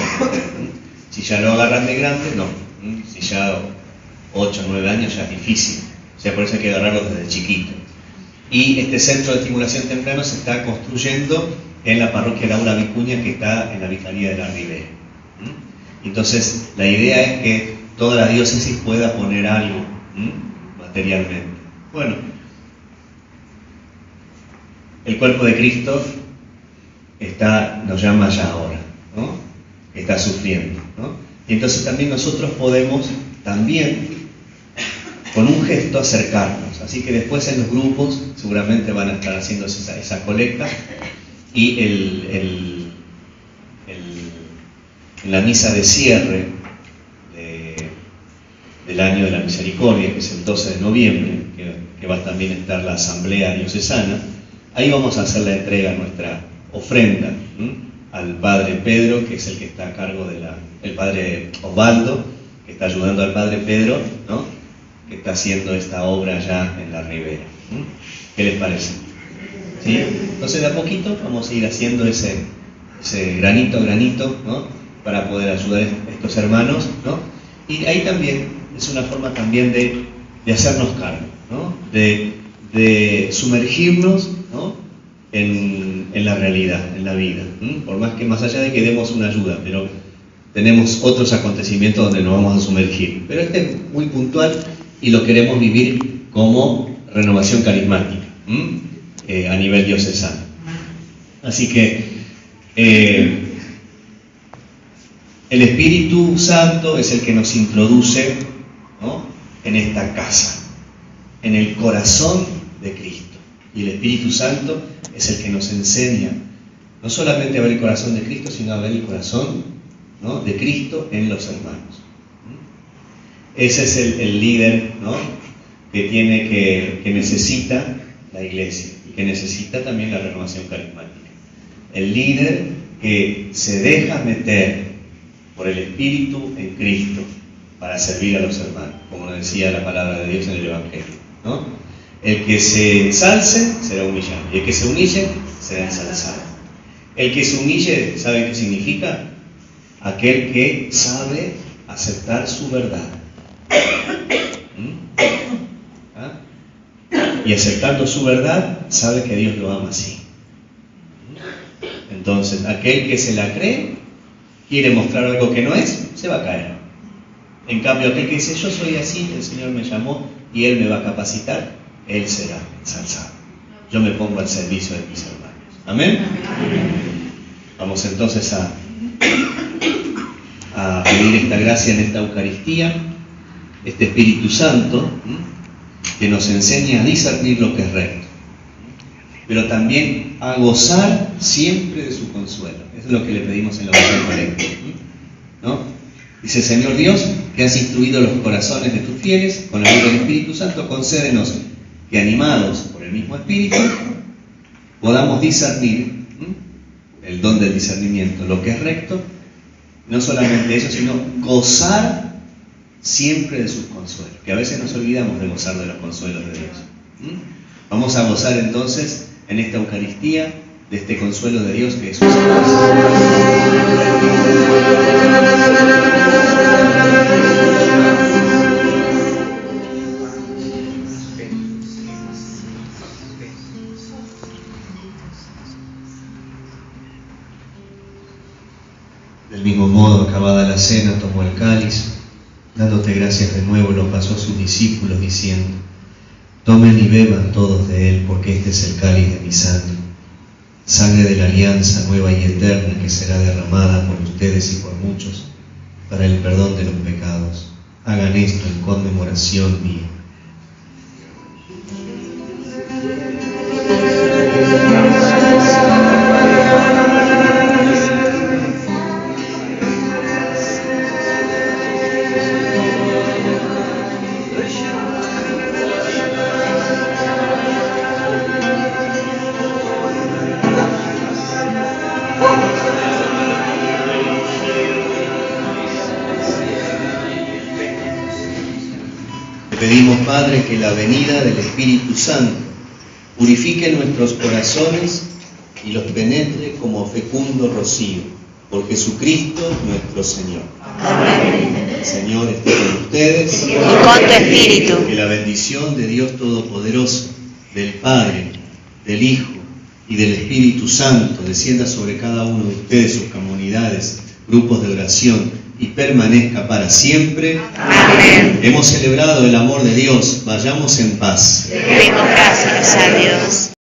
Si ya lo agarran de grande, no. Si ya 8 o 9 años ya es difícil. O sea, por eso hay que agarrarlos desde chiquito. Y este centro de estimulación temprano se está construyendo en la parroquia Laura Vicuña, que está en la Vicaría de la Ribera. Entonces, la idea es que toda la diócesis pueda poner algo materialmente. Bueno, el cuerpo de Cristo nos llama ya ahora, está sufriendo, Y entonces también nosotros podemos también con un gesto acercarnos. Así que después en los grupos seguramente van a estar haciendo esa colecta, y en la misa de cierre del año de la misericordia, que es el 12 de noviembre, que va a también estar la asamblea diocesana, ahí vamos a hacer la entrega de nuestra ofrenda al padre Pedro, que es el que está a cargo el padre Osvaldo, que está ayudando al padre Pedro, ¿no?, que está haciendo esta obra ya en la ribera. ¿Qué les parece? ¿Sí? Entonces de a poquito vamos a ir haciendo ese granito, ¿no?, para poder ayudar a estos hermanos, ¿no? Y ahí también es una forma también de hacernos cargo, ¿no?, de sumergirnos, ¿no?, en la realidad, en la vida. Por más que más allá de que demos una ayuda, pero tenemos otros acontecimientos donde nos vamos a sumergir. Pero este es muy puntual y lo queremos vivir como renovación carismática a nivel diocesano. Así que el Espíritu Santo es el que nos introduce, ¿no?, en esta casa, en el corazón de Cristo. Y el Espíritu Santo es el que nos enseña no solamente a ver el corazón de Cristo, sino a ver el corazón, ¿no?, de Cristo en los hermanos. Ese es el líder, ¿no?, que necesita la iglesia y que necesita también la renovación carismática. El líder que se deja meter por el Espíritu en Cristo para servir a los hermanos, como nos decía la palabra de Dios en el Evangelio, ¿no? El que se ensalce será humillado, y el que se humille será ensalzado. El que se humille, ¿sabe qué significa? Aquel que sabe aceptar su verdad. ¿Ah? Y aceptando su verdad, sabe que Dios lo ama así. Entonces, aquel que se la cree, quiere mostrar algo que no es, se va a caer. En cambio, aquel que dice, yo soy así, el Señor me llamó y Él me va a capacitar, Él será ensalzado. Yo me pongo al servicio de mis hermanos. ¿Amén? Vamos entonces a pedir esta gracia en esta Eucaristía, este Espíritu Santo, que nos enseña a discernir lo que es recto, pero también a gozar siempre de su consuelo. Eso es lo que le pedimos en la oración colecta, ¿no? Dice, Señor Dios, que has instruido los corazones de tus fieles con la luz del Espíritu Santo, concédenos que, animados por el mismo Espíritu, podamos discernir, el don del discernimiento, lo que es recto, no solamente eso, sino gozar siempre de sus consuelos, que a veces nos olvidamos de gozar de los consuelos de Dios. Vamos a gozar entonces en esta Eucaristía de este consuelo de Dios que es su Del mismo modo, acabada la cena, tomó el cáliz, dándote gracias de nuevo, lo pasó a sus discípulos, diciendo, tomen y beban todos de él, porque este es el cáliz de mi sangre, sangre de la alianza nueva y eterna, que será derramada por ustedes y por muchos, para el perdón de los pecados. Hagan esto en conmemoración mía. Pedimos, Padre, que la venida del Espíritu Santo purifique nuestros corazones y los penetre como fecundo rocío, por Jesucristo nuestro Señor. Amén. El Señor esté con ustedes y con tu espíritu. Que la bendición de Dios Todopoderoso, del Padre, del Hijo y del Espíritu Santo descienda sobre cada uno de ustedes, sus comunidades, grupos de oración, y permanezca para siempre. Amén. Hemos celebrado el amor de Dios. Vayamos en paz. Demos gracias a Dios.